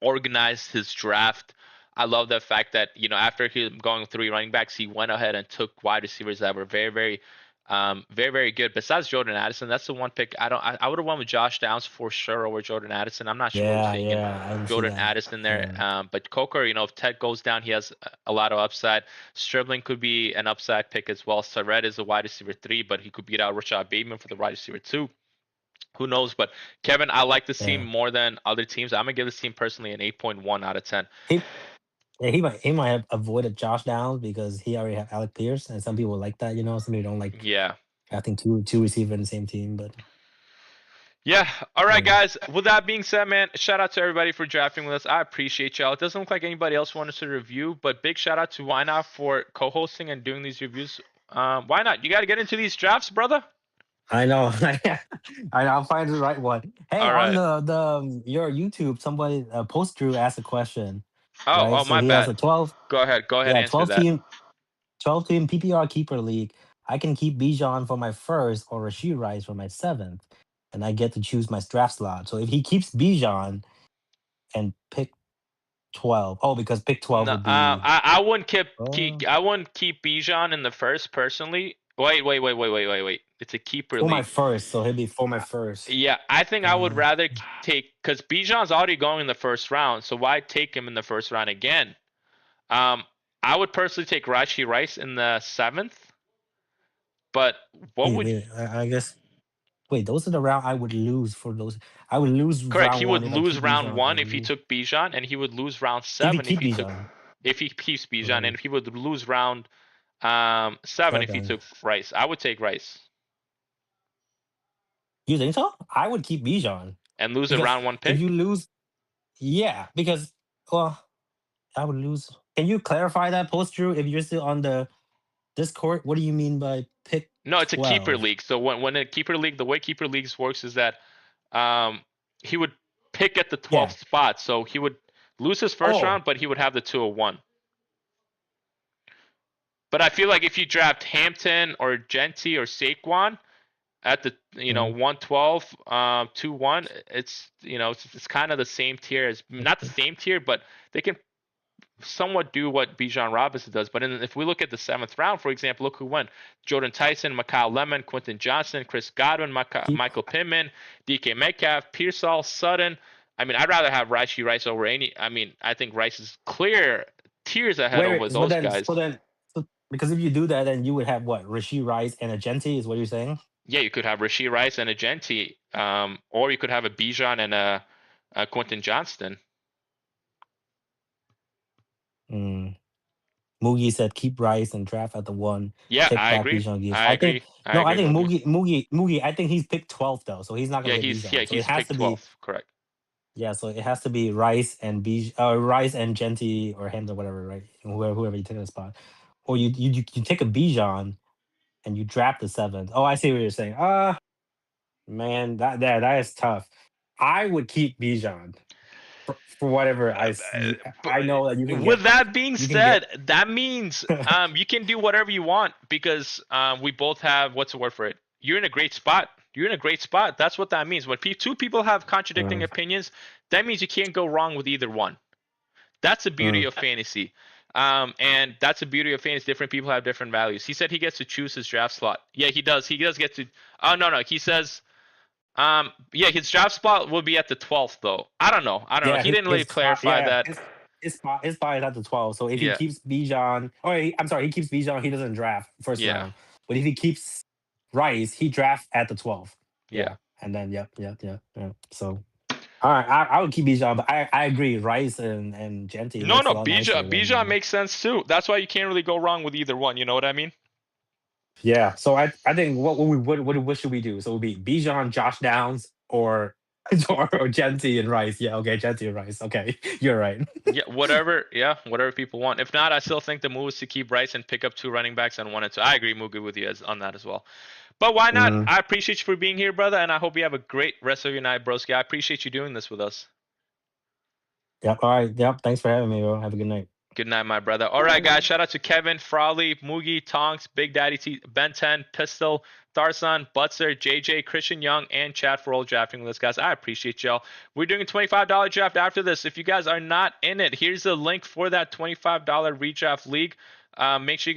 [SPEAKER 1] organized his draft. I love the fact that, after he going 3 running backs, he went ahead and took wide receivers that were very, very, very, very good. Besides Jordan Addison, that's the one pick I would have won with Josh Downs for sure over Jordan Addison. I'm not sure what was thinking
[SPEAKER 3] I didn't see
[SPEAKER 1] Jordan
[SPEAKER 3] that.
[SPEAKER 1] Addison there.
[SPEAKER 3] Yeah.
[SPEAKER 1] But Coker, if Ted goes down, he has a lot of upside. Stribling could be an upside pick as well. Surratt is a wide receiver 3, but he could beat out Rashad Bateman for the wide receiver 2. Who knows? But Kevin, I like this team
[SPEAKER 3] Yeah.
[SPEAKER 1] more than other teams. I'm gonna give this team personally an 8.1 out of 10.
[SPEAKER 3] He he might have avoided Josh Downs because he already have Alec Pierce, and some people like that. Some people don't like
[SPEAKER 1] Yeah.
[SPEAKER 3] drafting two receiver in the same team. But
[SPEAKER 1] Yeah. All right,
[SPEAKER 3] yeah.
[SPEAKER 1] guys. With that being said, man, shout out to everybody for drafting with us. I appreciate y'all. It doesn't look like anybody else wanted to review, but big shout out to Why Not for co-hosting and doing these reviews. Why not? You got to get into these drafts, brother.
[SPEAKER 3] I know. I'll find the right one. Hey,
[SPEAKER 1] All
[SPEAKER 3] on
[SPEAKER 1] right.
[SPEAKER 3] the your YouTube, somebody Post Drew asked a question, right?
[SPEAKER 1] Oh,
[SPEAKER 3] So
[SPEAKER 1] my
[SPEAKER 3] he has
[SPEAKER 1] bad.
[SPEAKER 3] a 12,
[SPEAKER 1] Go ahead. Go ahead.
[SPEAKER 3] yeah,
[SPEAKER 1] Answer that.
[SPEAKER 3] 12 team PPR keeper league. I can keep Bijan for my first or Rashid Rice for my seventh, and I get to choose my draft slot. So if he keeps Bijan and pick 12, oh, because pick 12
[SPEAKER 1] No,
[SPEAKER 3] would be
[SPEAKER 1] I wouldn't
[SPEAKER 3] oh,
[SPEAKER 1] I wouldn't keep Bijan in the first personally. Wait. It's a keeper
[SPEAKER 3] for my
[SPEAKER 1] league.
[SPEAKER 3] first. So he'll be for my first.
[SPEAKER 1] Yeah, I think I would
[SPEAKER 3] Uh,
[SPEAKER 1] rather take, because Bijan's already going in the first round, so why take him in the first round again? Um, I would personally take Rashi Rice in the 7th, but what would
[SPEAKER 3] I guess. Wait, those are the round I would lose for those. I would lose
[SPEAKER 1] correct? He
[SPEAKER 3] round one
[SPEAKER 1] would
[SPEAKER 3] if I
[SPEAKER 1] lose
[SPEAKER 3] keep
[SPEAKER 1] round
[SPEAKER 3] Bijan. I
[SPEAKER 1] 1
[SPEAKER 3] would
[SPEAKER 1] if he
[SPEAKER 3] lose
[SPEAKER 1] took Bijan, and he would lose round
[SPEAKER 3] if he
[SPEAKER 1] 7
[SPEAKER 3] keep Bijan.
[SPEAKER 1] if he keeps Bijan,
[SPEAKER 3] Right.
[SPEAKER 1] and he would lose round 7 if he
[SPEAKER 3] Seven.
[SPEAKER 1] took Rice. I would take Rice
[SPEAKER 3] You think so? I would keep Bijan
[SPEAKER 1] and lose a
[SPEAKER 3] because
[SPEAKER 1] round 1
[SPEAKER 3] if
[SPEAKER 1] pick.
[SPEAKER 3] you lose, yeah, because well, I would lose. Can you clarify that, Post Drew? If you're still on the Discord, what do you mean by pick
[SPEAKER 1] No, it's a keeper
[SPEAKER 3] 12?
[SPEAKER 1] league. So when a keeper league, the way keeper leagues works is that he would pick at the
[SPEAKER 3] Yeah.
[SPEAKER 1] 12th spot. So he would lose his first
[SPEAKER 3] Oh,
[SPEAKER 1] round, but he would have the 201. But I feel like if you draft Hampton or Genty or Saquon at the 112, 2-1, it's kind of the same tier as not the same tier, but they can somewhat do what Bijan Robinson does. But if we look at the 7th round, for example, look who went: Jordan Tyson, Mikhail Lemon, Quentin Johnson, Chris Godwin, Michael Pittman, DK Metcalf, Pearsall, Sutton. I mean, I'd rather have Rashee Rice over any. I mean, I think Rice is clear tiers ahead over those guys.
[SPEAKER 3] Because if you do that, then you would have what? Rashee Rice and a Genty is what you're saying?
[SPEAKER 1] Yeah, you could have Rashee Rice and a Genty, or you could have a Bijan and a Quentin Johnston.
[SPEAKER 3] Moogie said keep Rice and draft at the 1.
[SPEAKER 1] Yeah, I agree. I agree.
[SPEAKER 3] I think Moogie. I think he's picked 12th though, so he's not going to get Bijan.
[SPEAKER 1] He's picked 12th. Correct.
[SPEAKER 3] Yeah, so it has to be Rice and Rice and Genty or Hampton, whatever, right? Whoever you take in the spot, or you take a Bijan and you draft the 7th. Oh, I see what you're saying. Man, that is tough. I would keep Bijan for whatever I see. I know that you can.
[SPEAKER 1] With that being said, that means you can do whatever you want because we both have, what's the word for it? You're in a great spot. You're in a great spot. That's what that means. When two people have contradicting opinions, that means you can't go wrong with either one. That's the beauty of fantasy. And that's the beauty of fantasy. Different people have different values. He said he gets to choose his draft slot. Yeah, he does. He does get to. Oh, no. He says, yeah, his draft spot will be at the 12th, though. I don't know. He didn't really clarify that.
[SPEAKER 3] His spot is at the 12th. So if he keeps Bijan, he keeps Bijan, he doesn't draft first round. But if he keeps Rice, he drafts at the 12th.
[SPEAKER 1] Yeah.
[SPEAKER 3] And then, yeah. So, all right, I would keep Bijan, but I agree, Rice and Genty.
[SPEAKER 1] No, Bijan makes sense too. That's why you can't really go wrong with either one. You know what I mean?
[SPEAKER 3] Yeah. So I think what should we do? So it would be Bijan, Josh Downs, or Genty and Rice. Yeah, okay, Genty and Rice. Okay, you're right.
[SPEAKER 1] whatever people want. If not, I still think the move is to keep Rice and pick up 2 running backs and 1 and 2. I agree, Moogie, with you on that as well. But why not? I appreciate you for being here, brother, and I hope you have a great rest of your night, broski. I appreciate you doing this with us.
[SPEAKER 3] Yep. All right. Yep. Thanks for having me, bro. Have a good night.
[SPEAKER 1] Good night, my brother. All right, guys. Shout out to Kevin, Frawley, Moogie, Tonks, Big Daddy T, Ben 10, Pistol, Tharson, Butzer, JJ, Christian Young, and Chad for all drafting with us, guys. I appreciate y'all. We're doing a $25 draft after this. If you guys are not in it, here's the link for that $25 redraft league. Make sure you